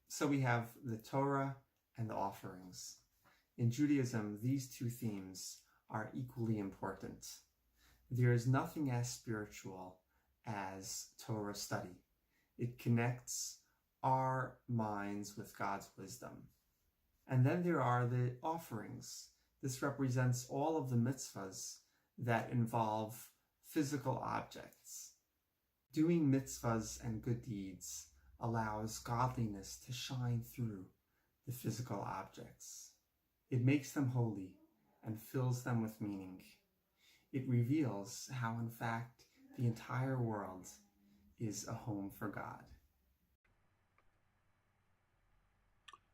So we have the Torah and the offerings. In Judaism, these two themes are equally important. There is nothing as spiritual as Torah study. It connects our minds with God's wisdom. And then there are the offerings. This represents all of the mitzvahs that involve physical objects. Doing mitzvahs and good deeds allows godliness to shine through the physical objects. It makes them holy and fills them with meaning. It reveals how, in fact, the entire world is a home for God.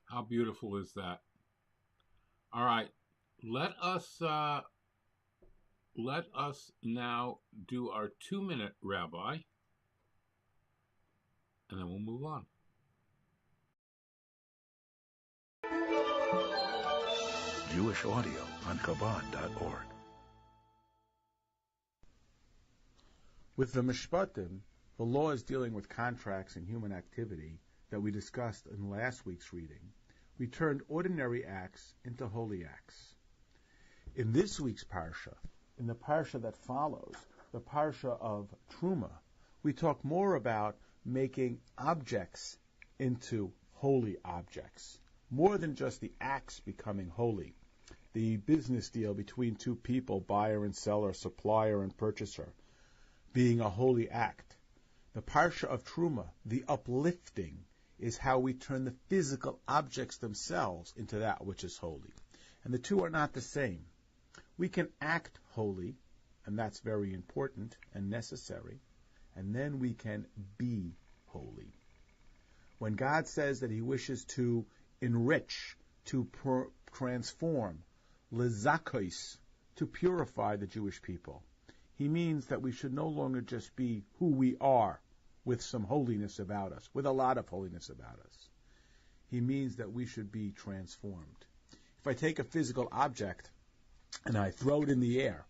How beautiful is that? All right, let us now do our 2-minute rabbi, and then we'll move on. Jewish audio on Chabad.org. With the Mishpatim, the laws dealing with contracts and human activity that we discussed in last week's reading, we turned ordinary acts into holy acts. In this week's parsha, in the parsha that follows, the parsha of Terumah, we talk more about making objects into holy objects, more than just the acts becoming holy. The business deal between two people, buyer and seller, supplier and purchaser, being a holy act. The parsha of Terumah, the uplifting, is how we turn the physical objects themselves into that which is holy. And the two are not the same. We can act holy, and that's very important and necessary, and then we can be holy. When God says that he wishes to enrich, to transform, lezakos, to purify the Jewish people, he means that we should no longer just be who we are with some holiness about us, with a lot of holiness about us. He means that we should be transformed. If I take a physical object and I throw it in the air,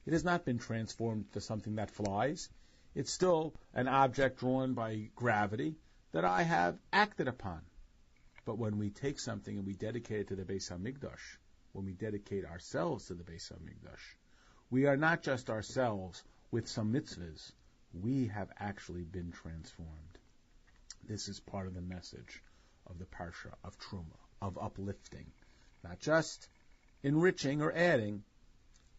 it has not been transformed to something that flies. It's still an object drawn by gravity that I have acted upon. But when we take something and we dedicate it to the Beis HaMikdash, when we dedicate ourselves to the Beis HaMikdash, we are not just ourselves with some mitzvahs. We have actually been transformed. This is part of the message of the Parsha of Terumah, of uplifting. Not just enriching or adding,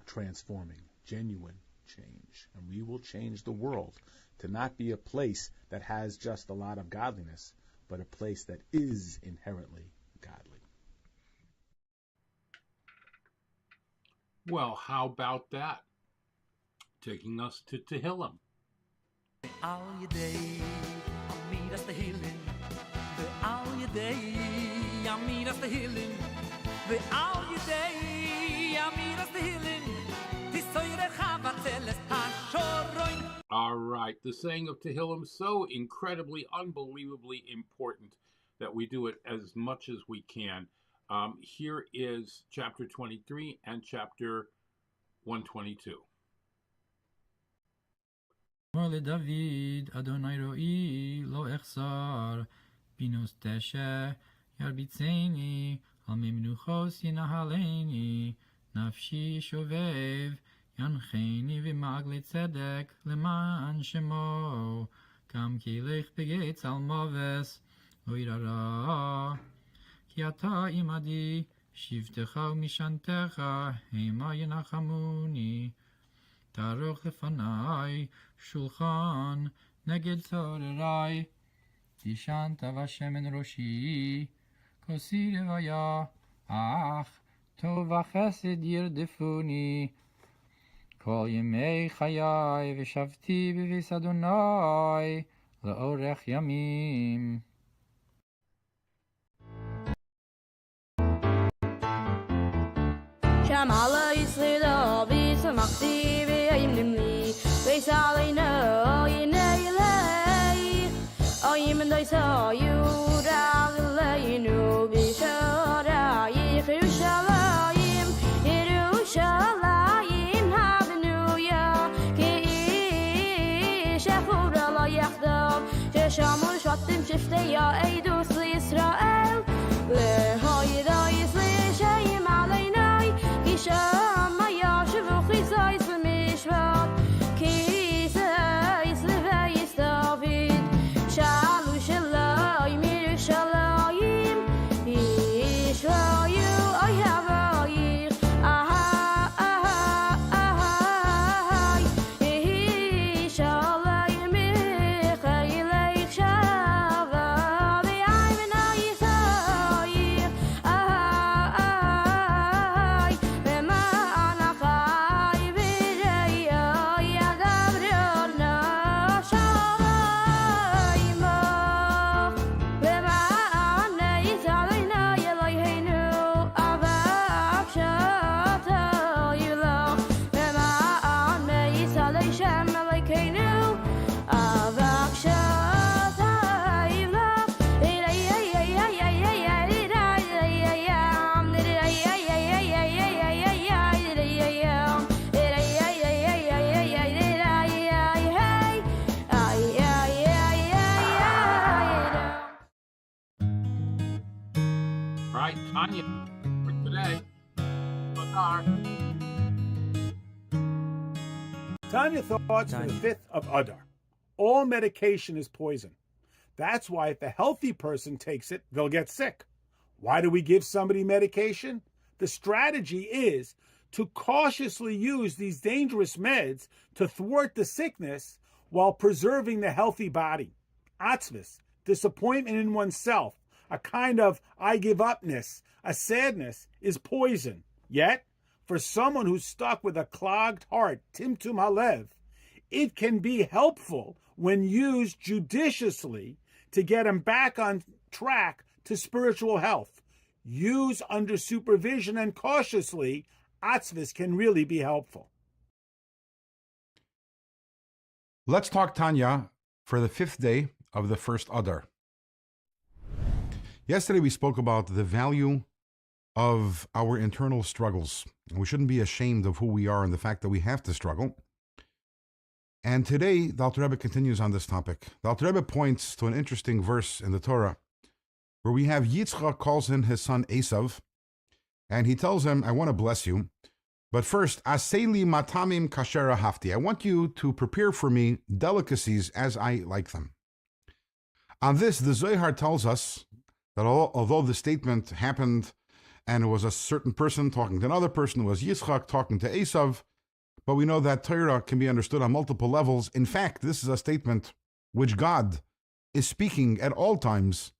transforming, genuine change. And we will change the world to not be a place that has just a lot of godliness, but a place that is inherently godly. Well, how about that? Taking us to Tehillim. Al Yedei Amidas Tehillim, Al Yedei Amidas Tehillim, Al Yedei Amidas Tehillim, Tisoyre Chavatzeles HaShoroin. All right, the saying of Tehillim, so incredibly, unbelievably important that we do it as much as we can. Here is chapter 23 and chapter 122. אמר לדוד, אדוני רואי, לא אחסר, בינוס תשע, ירביצני, על מי מנוחוס ינהלני, נפשי שובב, ינחני ומעגלי צדק, למען שמו, גם כי לך בגץ על מובס, לא ירא, כי אתה עמדי, שבטך ומשענתך, המה ינחמוני, תערוך לפני שולחן נגד צורריי, תשענת ושמן ראשי, כוסי רוויה, אך טוב וחסד ירדפוני, כל ימי חיי ושבתי בביס אדוני לאורך ימים. שמע לישראל ושמחתי וימנים לי ויסעלינו יני אלי אוים דויסו יורה אלינו בשורייך ירושלים ירושלים הבנויה כאיש יחור עלי יחדיו ששמו שבטים שבטי העדות לישראל להוידויס לשם עלינו Shama Yashavu Chizais V'Mishvat Kisais Leveis David Shalu Shalayim Yerushalayim Yishrayu Ayhavayich Ahai Yishalayim Michayleich Shava V'Ayvena Yisayich Tanya for today. Adar. Tanya thoughts for the 5th of Adar. All medication is poison. That's why if a healthy person takes it, they'll get sick. Why do we give somebody medication? The strategy is to cautiously use these dangerous meds to thwart the sickness while preserving the healthy body. Atzvus, disappointment in oneself, a kind of I give upness, a sadness, is poison. Yet, for someone who's stuck with a clogged heart, timtum halev, it can be helpful when used judiciously to get him back on track to spiritual health. Use under supervision and cautiously, atzvus can really be helpful. Let's talk Tanya for the 5th day of the first Adar. Yesterday we spoke about the value of our internal struggles. We shouldn't be ashamed of who we are and the fact that we have to struggle. And today, the Alter Rebbe continues on this topic. The Alter Rebbe points to an interesting verse in the Torah where we have Yitzchak calls in his son Esav, and he tells him, I want to bless you, but first, Aseli matamim kasher hafti. I want you to prepare for me delicacies as I like them. On this, the Zohar tells us that although the statement happened and it was a certain person talking to another person, it was Yitzchak talking to Esav, but we know that Torah can be understood on multiple levels. In fact, this is a statement which God is speaking at all times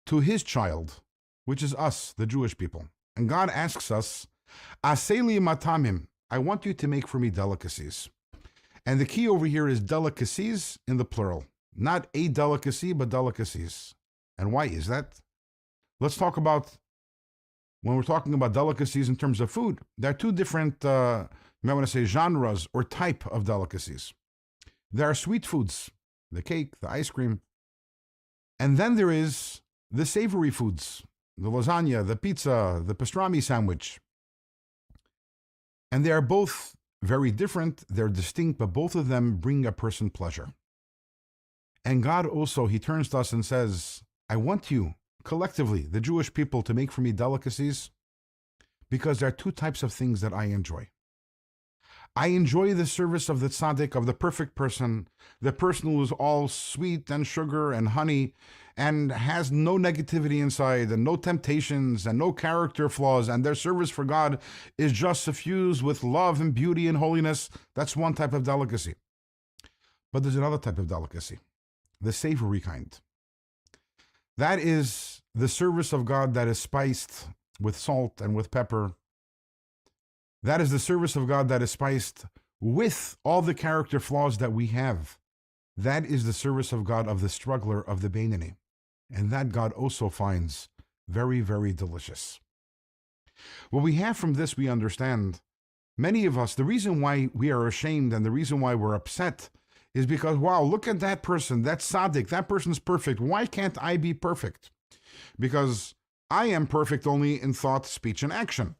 to his child, which is us, the Jewish people. And God asks us, Aseli matamim, I want you to make for me delicacies. And the key over here is delicacies in the plural. Not a delicacy, but delicacies. And why is that? Let's talk about, when we're talking about delicacies in terms of food, there are two different, you might want to say, genres or type of delicacies. There are sweet foods, the cake, the ice cream. And then there is the savory foods, the lasagna, the pizza, the pastrami sandwich. And they are both very different, they're distinct, but both of them bring a person pleasure. And God also, he turns to us and says, I want you, collectively, the Jewish people, to make for me delicacies because there are two types of things that I enjoy. I enjoy the service of the tzaddik, of the perfect person, the person who is all sweet and sugar and honey and has no negativity inside and no temptations and no character flaws, and their service for God is just suffused with love and beauty and holiness. That's one type of delicacy. But there's another type of delicacy, the savory kind. That is the service of God that is spiced with salt and with pepper. That is the service of God that is spiced with all the character flaws that we have. That is the service of God of the struggler, of the Beinoni. And that God also finds very, very delicious. What we have from this, we understand, many of us, the reason why we are ashamed and the reason why we're upset is because, wow, look at that person, that tzaddik, that person's perfect. Why can't I be perfect? Because I am perfect only in thought, speech, and action.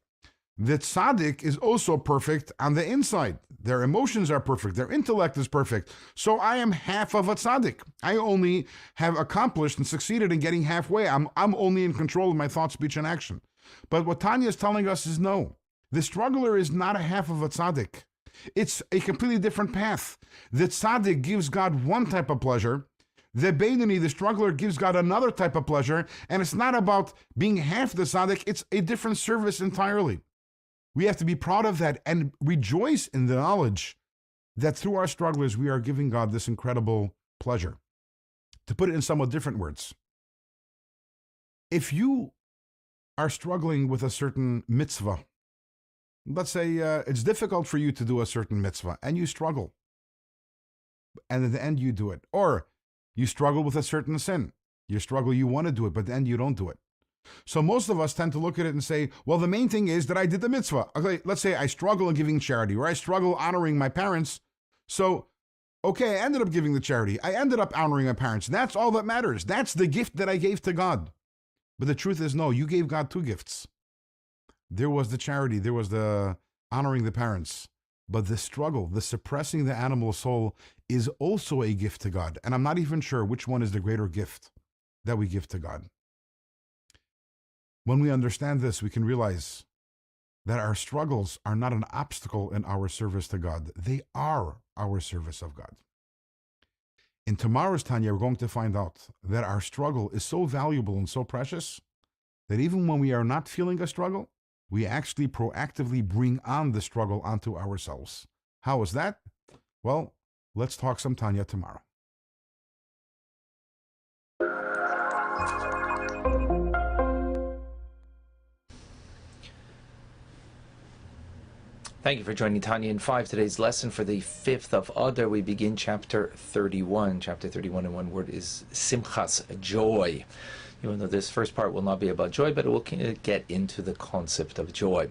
The tzaddik is also perfect on the inside. Their emotions are perfect. Their intellect is perfect. So I am half of a tzaddik. I only have accomplished and succeeded in getting halfway. I'm only in control of my thought, speech, and action. But what Tanya is telling us is no. The struggler is not a half of a tzaddik. It's a completely different path. The tzaddik gives God one type of pleasure. The Beinoni, the struggler, gives God another type of pleasure. And it's not about being half the tzaddik. It's a different service entirely. We have to be proud of that and rejoice in the knowledge that through our strugglers, we are giving God this incredible pleasure. To put it in somewhat different words, if you are struggling with a certain mitzvah, let's say it's difficult for you to do a certain mitzvah and you struggle, and at the end you do it, or you struggle with a certain sin, you want to do it, but at the end you don't do it. So most of us tend to look at it and say, well, the main thing is that I did the mitzvah. Okay, let's say I struggle in giving charity, or I struggle honoring my parents. So, okay, I ended up giving the charity. I ended up honoring my parents. That's all that matters. That's the gift that I gave to God. But the truth is, no, you gave God two gifts. There was the charity, there was the honoring the parents. But the struggle, the suppressing the animal soul is also a gift to God. And I'm not even sure which one is the greater gift that we give to God. When we understand this, we can realize that our struggles are not an obstacle in our service to God. They are our service of God. In tomorrow's Tanya, we're going to find out that our struggle is so valuable and so precious that even when we are not feeling a struggle, we actually proactively bring on the struggle onto ourselves. How is that? Well, let's talk some Tanya tomorrow. Thank you for joining Tanya in 5. Today's lesson for the 5th of Adar, we begin chapter 31. Chapter 31 in one word is Simchas, joy. Even though this first part will not be about joy, but it will get into the concept of joy.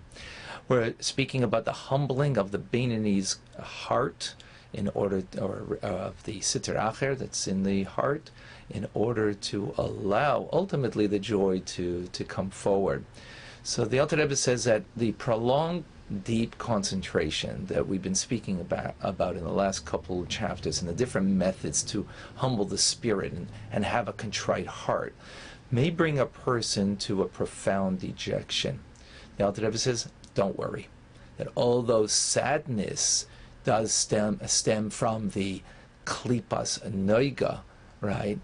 We're speaking about the humbling of the Beinoni's heart in order, or of the Sitter Acher that's in the heart, in order to allow ultimately the joy to come forward. So the Alter Rebbe says that the prolonged deep concentration that we've been speaking about in the last couple of chapters, and the different methods to humble the spirit and have a contrite heart, may bring a person to a profound dejection. The Alter Rebbe says, don't worry, that although sadness does stem from the klipas noiga, right,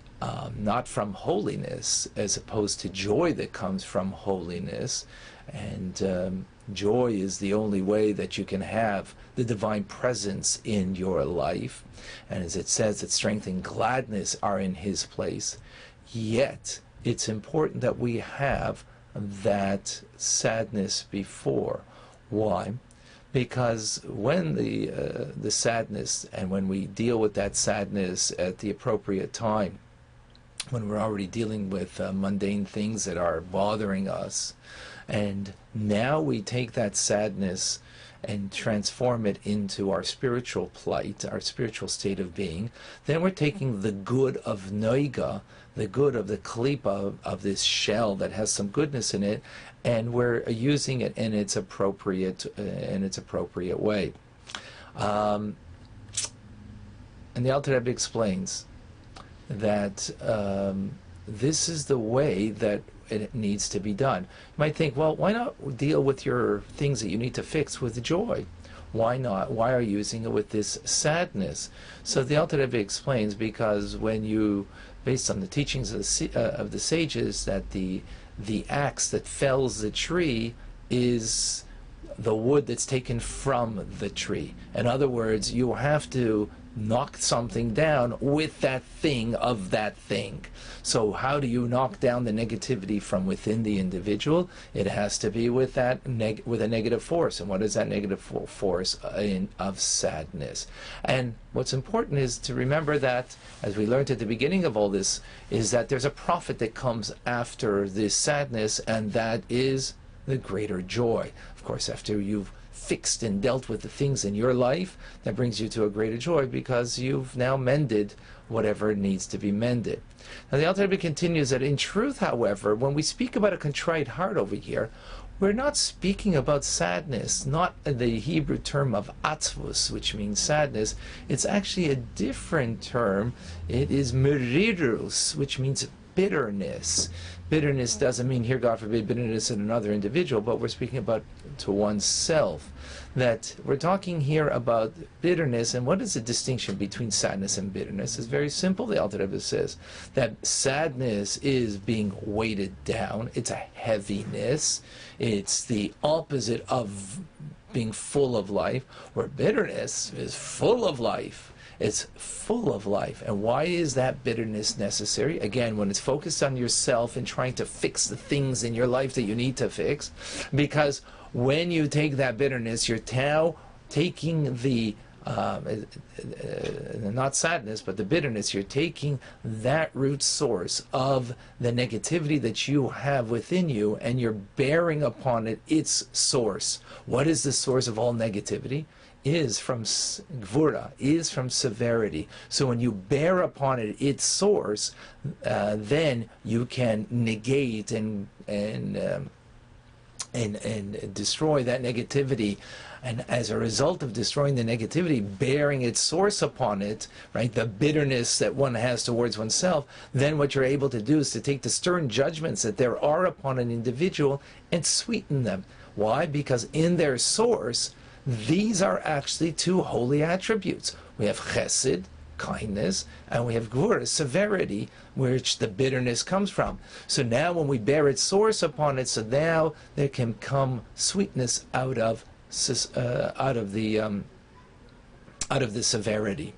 not from holiness, as opposed to joy that comes from holiness, and joy is the only way that you can have the divine presence in your life, and as it says that strength and gladness are in his place, yet it's important that we have that sadness before. Why? Because when the sadness, and when we deal with that sadness at the appropriate time, when we're already dealing with mundane things that are bothering us, and now we take that sadness and transform it into our spiritual plight, our spiritual state of being, then we're taking the good of noiga, the good of the klipa of this shell that has some goodness in it, and we're using it in its appropriate way. And the Alter Rebbe explains that this is the way that it needs to be done. You might think, well, why not deal with your things that you need to fix with joy? Why not? Why are you using it with this sadness? So the Alter Rebbe explains, because when you, based on the teachings of the sages, that the axe that fells the tree is the wood that's taken from the tree. In other words, you have to knock something down with that thing of that thing. So how do you knock down the negativity from within the individual? It has to be with that with a negative force. And what is that negative force of sadness? And what's important is to remember that, as we learned at the beginning of all this, is that there's a profit that comes after this sadness, and that is the greater joy. Of course, after you've fixed and dealt with the things in your life, that brings you to a greater joy, because you've now mended whatever needs to be mended. Now the Alter Rebbe continues that in truth, however, when we speak about a contrite heart over here, we're not speaking about sadness, not the Hebrew term of atzvus, which means sadness. It's actually a different term. It is merirus, which means bitterness. Bitterness doesn't mean here, God forbid, bitterness in another individual, but we're speaking about to oneself. That we're talking here about bitterness, and what is the distinction between sadness and bitterness? It's very simple. The Alter Rebbe says that sadness is being weighted down. It's a heaviness. It's the opposite of being full of life, where bitterness is full of life. It's full of life. And why is that bitterness necessary? Again, when it's focused on yourself and trying to fix the things in your life that you need to fix, because when you take that bitterness, you're now taking the not sadness, but the bitterness, you're taking that root source of the negativity that you have within you, and you're bearing upon it its source. What is the source of all negativity? Is from gvura, is from severity. So when you bear upon it its source, then you can negate and destroy that negativity. And as a result of destroying the negativity, bearing its source upon it, right, the bitterness that one has towards oneself, then what you're able to do is to take the stern judgments that there are upon an individual and sweeten them. Why? Because in their source, these are actually two holy attributes. We have chesed, kindness, and we have gvura, severity, which the bitterness comes from. So now when we bear its source upon it, so now there can come sweetness out of the severity.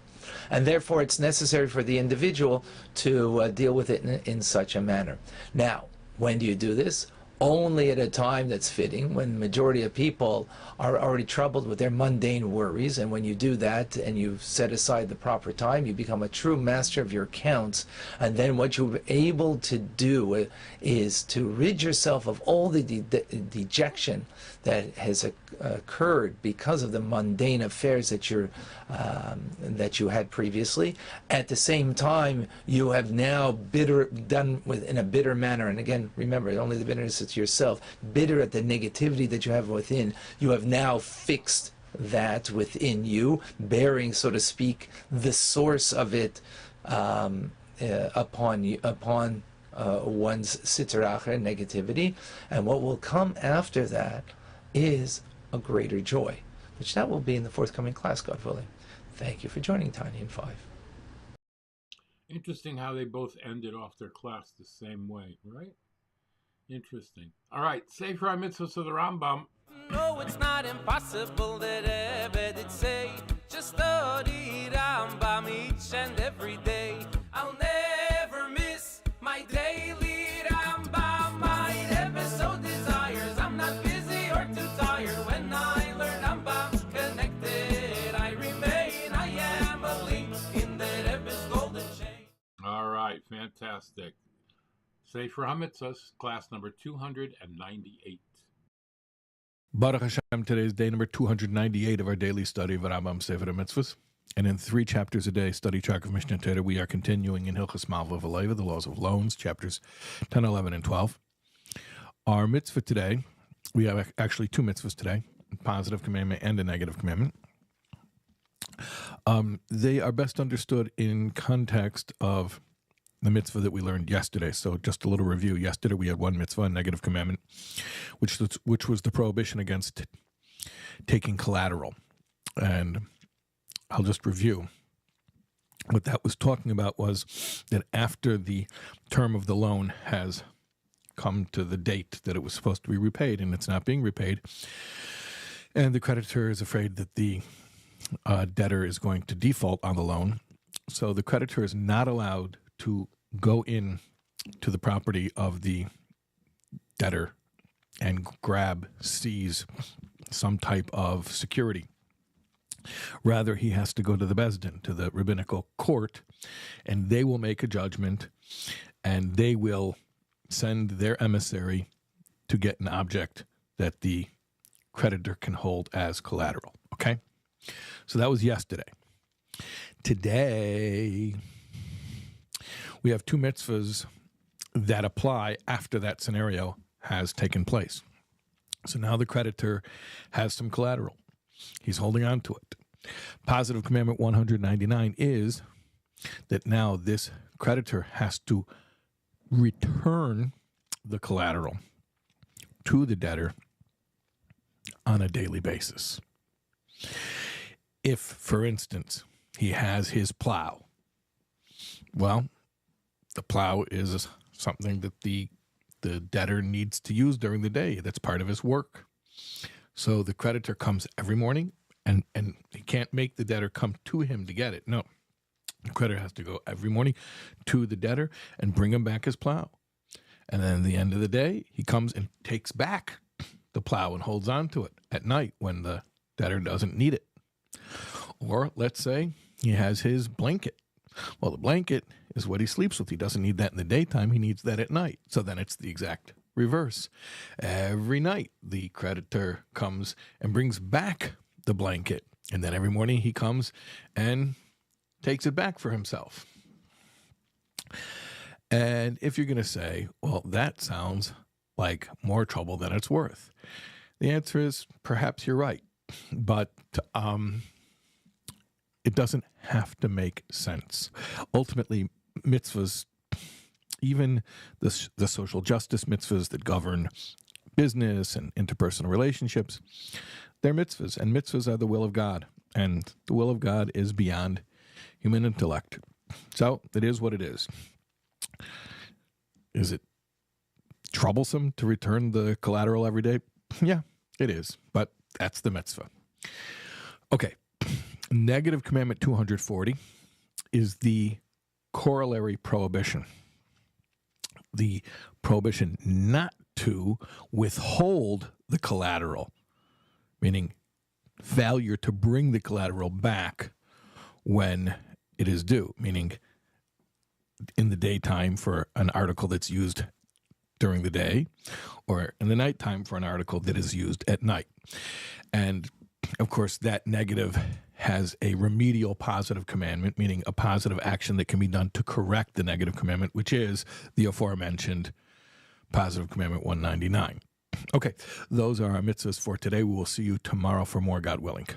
And therefore it's necessary for the individual to deal with it in such a manner. Now, when do you do this? Only at a time that's fitting, when the majority of people are already troubled with their mundane worries. And when you do that and you set aside the proper time, you become a true master of your accounts. And then what you're able to do is to rid yourself of all the dejection that has occurred because of the mundane affairs that you had previously. At the same time, you have now done in a bitter manner. And again, remember, only the bitterness is to yourself. Bitter at the negativity that you have within. You have now fixed that within you, bearing, so to speak, the source of it upon one's sitra achra, negativity. And what will come after that is a greater joy, which that will be in the forthcoming class, God willing. Thank you for joining Tanya in 5. Interesting how they both ended off their class the same way, right? Interesting. All right, Sefer HaMitzvos of the Rambam. No, it's not impossible that Rebbe did say, just study Rambam each and every day. I'll never miss my daily Rambam. My Rebbe so desires, I'm not busy or too tired. When I learn Rambam's connected, I remain, I am a link in the Rebbe's golden chain. All right, fantastic. Sefer HaMitzvos, class number 298. Baruch Hashem, today is day number 298 of our daily study of Rambam Sefer HaMitzvos. And in 3 chapters a day, study track of Mishnah Torah, we are continuing in Hilchos Malva V'Leiva, the laws of loans, chapters 10, 11, and 12. Our mitzvah today, we have actually 2 mitzvahs today, a positive commandment and a negative commandment. They are best understood in context of the mitzvah that we learned yesterday. So just a little review. Yesterday we had 1 mitzvah, a negative commandment, which was the prohibition against taking collateral. And I'll just review. What that was talking about was that after the term of the loan has come to the date that it was supposed to be repaid and it's not being repaid, and the creditor is afraid that the debtor is going to default on the loan, so the creditor is not allowed to go in to the property of the debtor and seize some type of security. Rather, he has to go to the Beis Din, to the rabbinical court, and they will make a judgment, and they will send their emissary to get an object that the creditor can hold as collateral. Okay? So that was yesterday. Today, we have 2 mitzvahs that apply after that scenario has taken place. So now the creditor has some collateral. He's holding on to it. Positive commandment 199 is that now this creditor has to return the collateral to the debtor on a daily basis. If, for instance, he has his plow, well, the plow is something that the debtor needs to use during the day. That's part of his work. So the creditor comes every morning, and he can't make the debtor come to him to get it. No, the creditor has to go every morning to the debtor and bring him back his plow. And then at the end of the day, he comes and takes back the plow and holds on to it at night when the debtor doesn't need it. Or let's say he has his blanket. Well, the blanket is what he sleeps with. He doesn't need that in the daytime. He needs that at night. So then it's the exact reverse. Every night, the creditor comes and brings back the blanket. And then every morning he comes and takes it back for himself. And if you're going to say, well, that sounds like more trouble than it's worth, the answer is perhaps you're right. But it doesn't have to make sense. Ultimately, mitzvahs, even the social justice mitzvahs that govern business and interpersonal relationships, they're mitzvahs, and mitzvahs are the will of God, and the will of God is beyond human intellect. So it is what it is. Is it troublesome to return the collateral every day? Yeah, it is, but that's the mitzvah. Okay, negative commandment 240 is the corollary prohibition. The prohibition not to withhold the collateral, meaning failure to bring the collateral back when it is due, meaning in the daytime for an article that's used during the day, or in the nighttime for an article that is used at night. And of course, that negative has a remedial positive commandment, meaning a positive action that can be done to correct the negative commandment, which is the aforementioned positive commandment 199. Okay, those are our mitzvahs for today. We will see you tomorrow for more, God willing.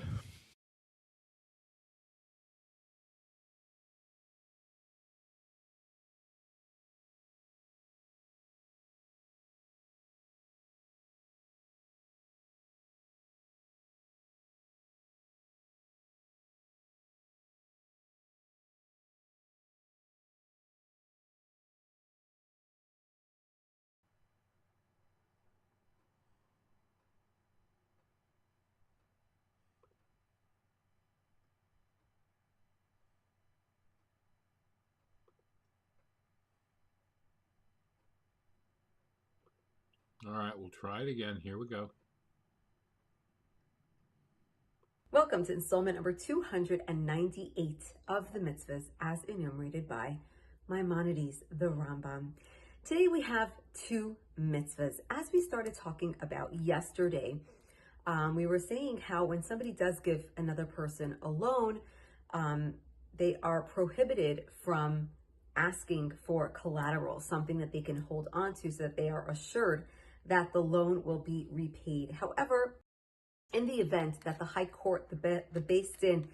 All right, we'll try it again. Here we go. Welcome to installment number 298 of the mitzvahs as enumerated by Maimonides, the Rambam. Today we have two mitzvahs. As we started talking about yesterday, we were saying how when somebody does give another person a loan, they are prohibited from asking for collateral, something that they can hold on to so that they are assured that the loan will be repaid. However, in the event that the High Court, the Beis Din,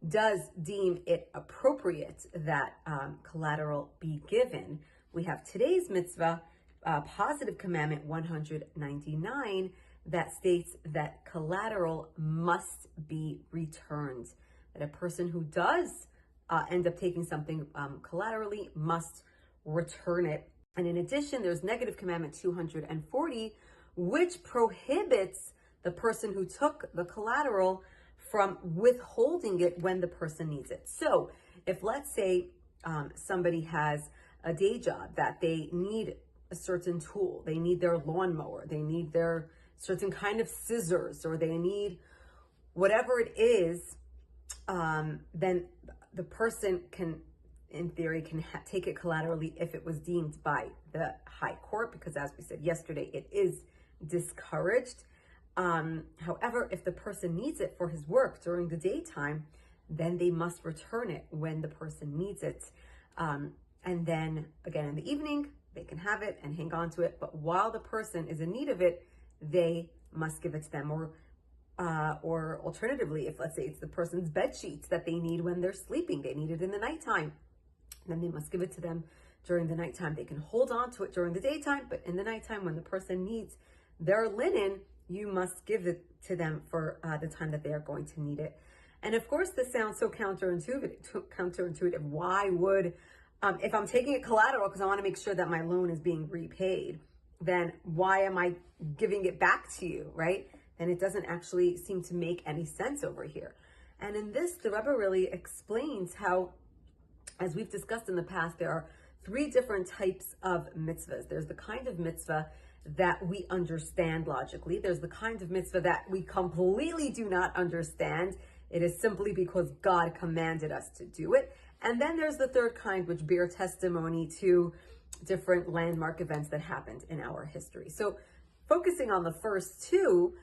does deem it appropriate that collateral be given, we have today's mitzvah, positive commandment 199, that states that collateral must be returned. That a person who does end up taking something collaterally must return it. And in addition, there's negative commandment 240, which prohibits the person who took the collateral from withholding it when the person needs it. So if, let's say, somebody has a day job that they need a certain tool, they need their lawnmower, they need their certain kind of scissors, or they need whatever it is, then the person can, in theory, can take it collaterally if it was deemed by the High Court, because as we said yesterday, it is discouraged. However, if the person needs it for his work during the daytime, then they must return it when the person needs it. And then again in the evening, they can have it and hang on to it. But while the person is in need of it, they must give it to them. Or alternatively, if let's say it's the person's bed sheets that they need when they're sleeping, they need it in the nighttime, then they must give it to them during the nighttime. They can hold on to it during the daytime, but in the nighttime when the person needs their linen, you must give it to them for the time that they are going to need it. And of course, this sounds so counterintuitive. Why would, if I'm taking it collateral because I want to make sure that my loan is being repaid, then why am I giving it back to you, right? And it doesn't actually seem to make any sense over here. And in this, the Rebbe really explains how, as we've discussed in the past, there are three different types of mitzvahs. There's the kind of mitzvah that we understand logically. There's the kind of mitzvah that we completely do not understand. It is simply because God commanded us to do it. And then there's the third kind, which bear testimony to different landmark events that happened in our history. So focusing on the first two,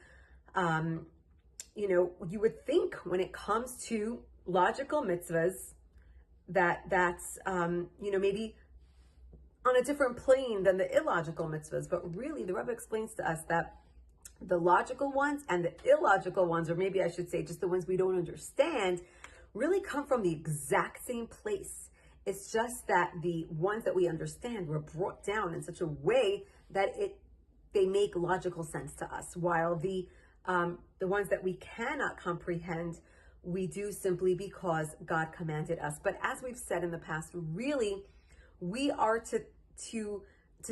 you would think when it comes to logical mitzvahs that's maybe on a different plane than the illogical mitzvahs. But really, the Rebbe explains to us that the logical ones and the illogical ones, or maybe I should say just the ones we don't understand, really come from the exact same place. It's just that the ones that we understand were brought down in such a way that they make logical sense to us, while the ones that we cannot comprehend, we do simply because God commanded us. But as we've said in the past, really, we are to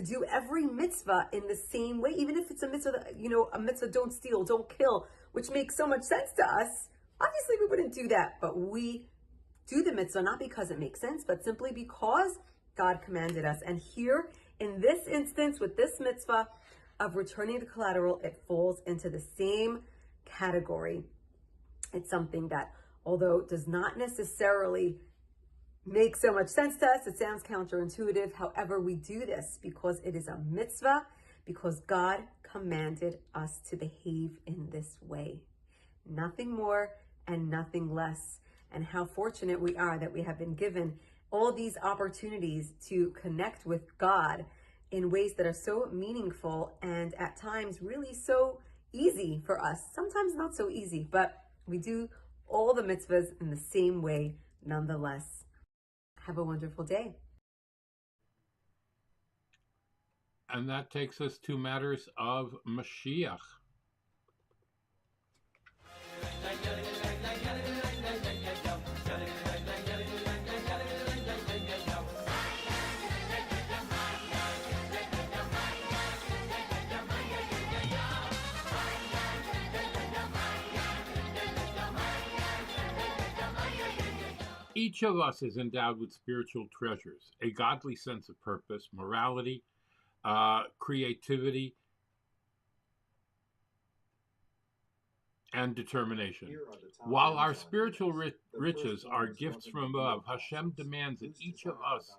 do every mitzvah in the same way, even if it's a mitzvah, a mitzvah, don't steal, don't kill, which makes so much sense to us. Obviously, we wouldn't do that, but we do the mitzvah not because it makes sense, but simply because God commanded us. And here, in this instance, with this mitzvah of returning the collateral, it falls into the same category. It's something that, although it does not necessarily make so much sense to us, it sounds counterintuitive. However, we do this because it is a mitzvah, because God commanded us to behave in this way. nothing more and nothing less. And how fortunate we are that we have been given all these opportunities to connect with God in ways that are so meaningful and at times really so easy for us. Sometimes not so easy, but we do all the mitzvahs in the same way nonetheless. Have a wonderful day. And that takes us to matters of Mashiach. Each of us is endowed with spiritual treasures, a godly sense of purpose, morality, creativity, and determination. While our spiritual riches are gifts from above, Hashem demands that each of us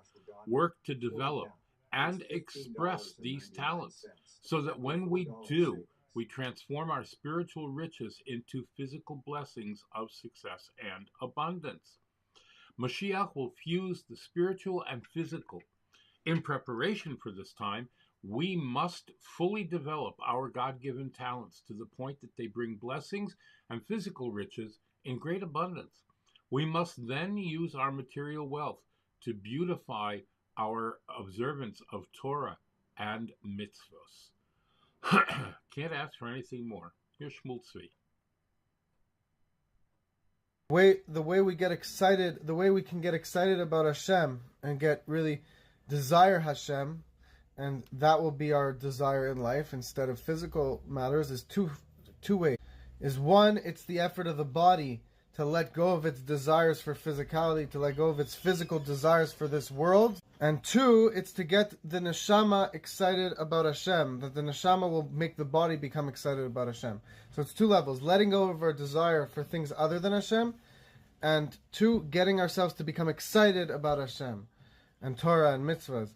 work to develop and express these talents so that when we do, we transform our spiritual riches into physical blessings of success and abundance. Mashiach will fuse the spiritual and physical. In preparation for this time, we must fully develop our God-given talents to the point that they bring blessings and physical riches in great abundance. We must then use our material wealth to beautify our observance of Torah and mitzvos. Can't ask for anything more. Here's Shmuel Tzvi. The way we get excited, the way we can get excited about Hashem and get really desire Hashem, and that will be our desire in life instead of physical matters, is two ways. Is one, it's the effort of the body to let go of its desires for physicality, to let go of its physical desires for this world. And two, it's to get the neshama excited about Hashem, that the neshama will make the body become excited about Hashem. So it's two levels, letting go of our desire for things other than Hashem, and two, getting ourselves to become excited about Hashem and Torah and mitzvahs.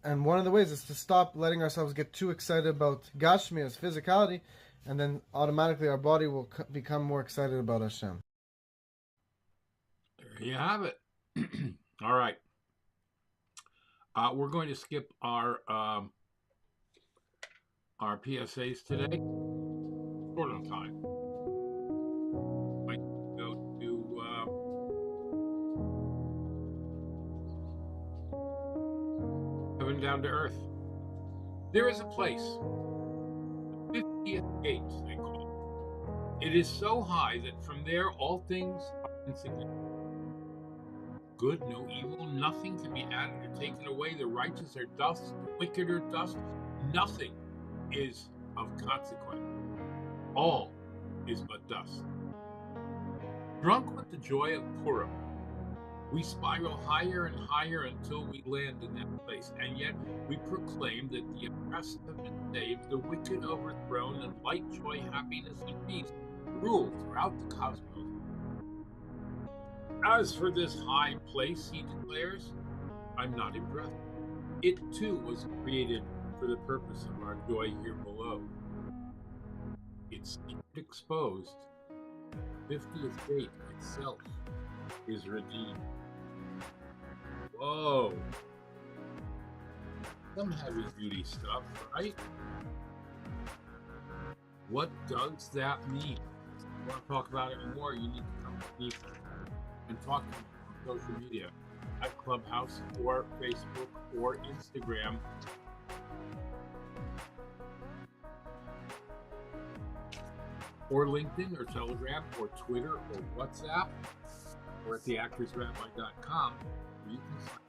And one of the ways is to stop letting ourselves get too excited about Gashmias, physicality, and then automatically our body will become more excited about Hashem. There you have it. All right. We're going to skip our PSAs today. Short on time. Might go to Heaven Down to Earth. There is a place, the 50th gate, they call it. It is so high that from there all things are insignificant. Good, no evil, nothing can be added or taken away. The righteous are dust, the wicked are dust. Nothing is of consequence. All is but dust. Drunk with the joy of Purim, we spiral higher and higher until we land in that place. And yet we proclaim that the oppressed have been saved, the wicked overthrown, and light, joy, happiness, and peace rule throughout the cosmos. As for this high place, he declares, I'm not impressed. It too was created for the purpose of our joy here below. Its secret exposed, the 50th gate itself is redeemed. Whoa. Some heavy duty stuff, right? What does that mean? If you want to talk about it more, you need to come to me and talk to me on social media at Clubhouse or Facebook or Instagram. Or LinkedIn or Telegram or Twitter or WhatsApp or at theactorsrabbi.com where you can sign.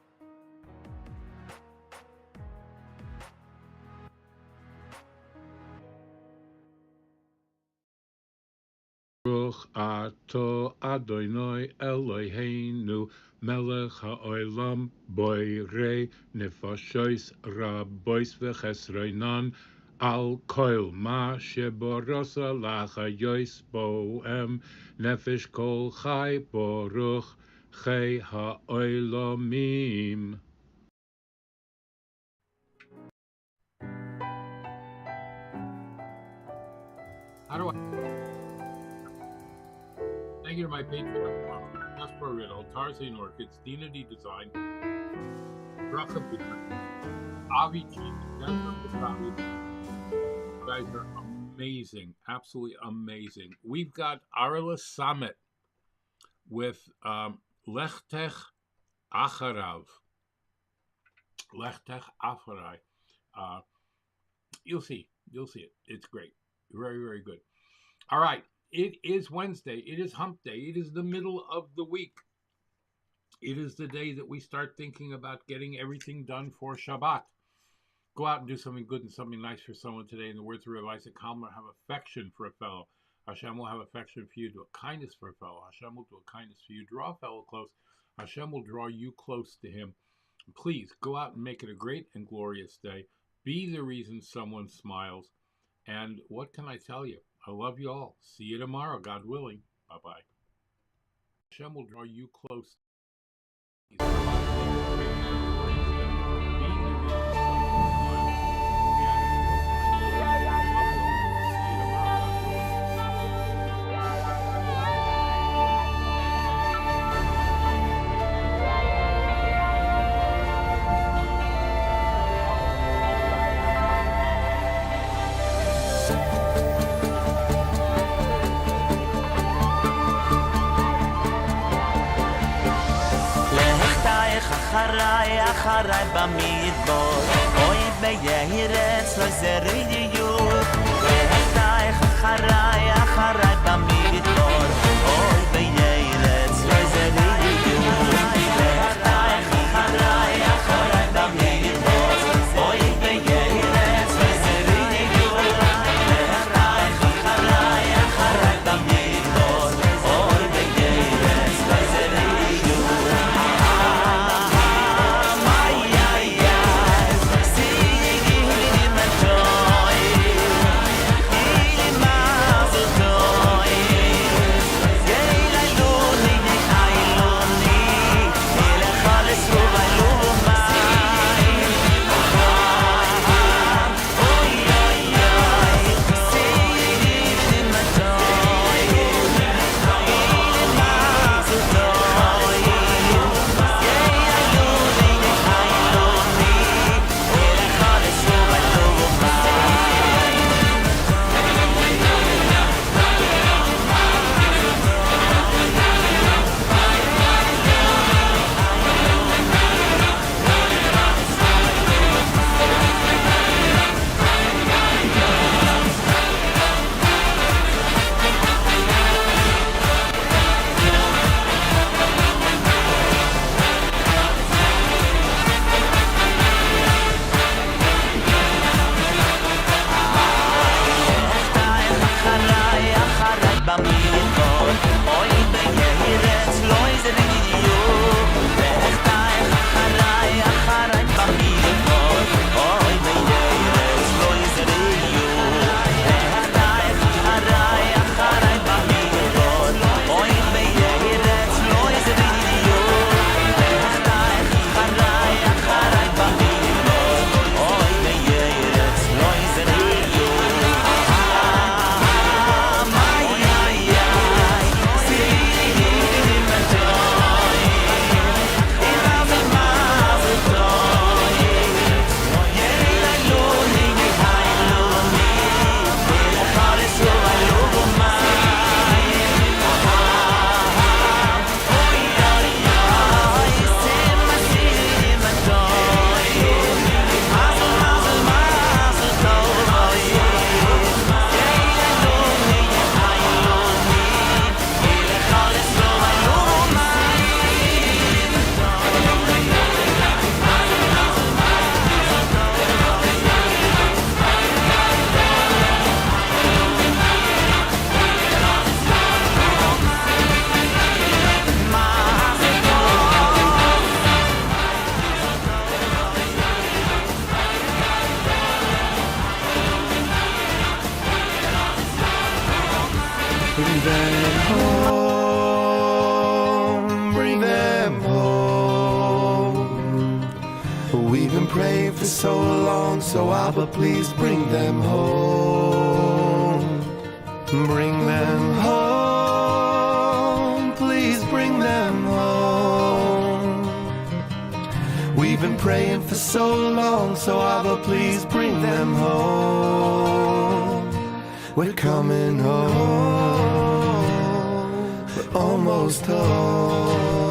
Baruch ato Adonai Eloheinu melech ha'olam boirei nefashos rabois v'chesroinan al kol ma sheborosa lachayos bohem nefesh kol chai baruch chai ha'olamim. How do I? Thank you to my Patreon. Jasper Riddle, Tarzan Orchids, Dina D Design, Bracha Beer, Avi G, you guys are amazing, absolutely amazing. We've got Arla Summit with Lechtech Acharav. Lechtech Acharai. You'll see it. It's great. Very, very good. All right. It is Wednesday. It is hump day. It is the middle of the week. It is the day that we start thinking about getting everything done for Shabbat. Go out and do something good and something nice for someone today. In the words of Rabbi Isaac Kalmer, have affection for a fellow. Hashem will have affection for you. Do a kindness for a fellow. Hashem will do a kindness for you. Draw a fellow close. Hashem will draw you close to him. Please go out and make it a great and glorious day. Be the reason someone smiles. And what can I tell you? I love you all. See you tomorrow, God willing. Bye-bye. Hashem will draw you close. אחריי במדבר, אוי בירץ לא זרידיו. ואחרייך אחריי במדבר, אוי בירץ לא זרידיו. ואחרייך אחריי במדבר, אוי בירץ לא זרידיו. ואחרייך אחריי במדבר, אוי בירץ לא זרידיו. prayed for so long, so Abba, please bring them home. Bring them home. We've been praying for so long, so Abba, please bring them home. We're coming home. We're almost home.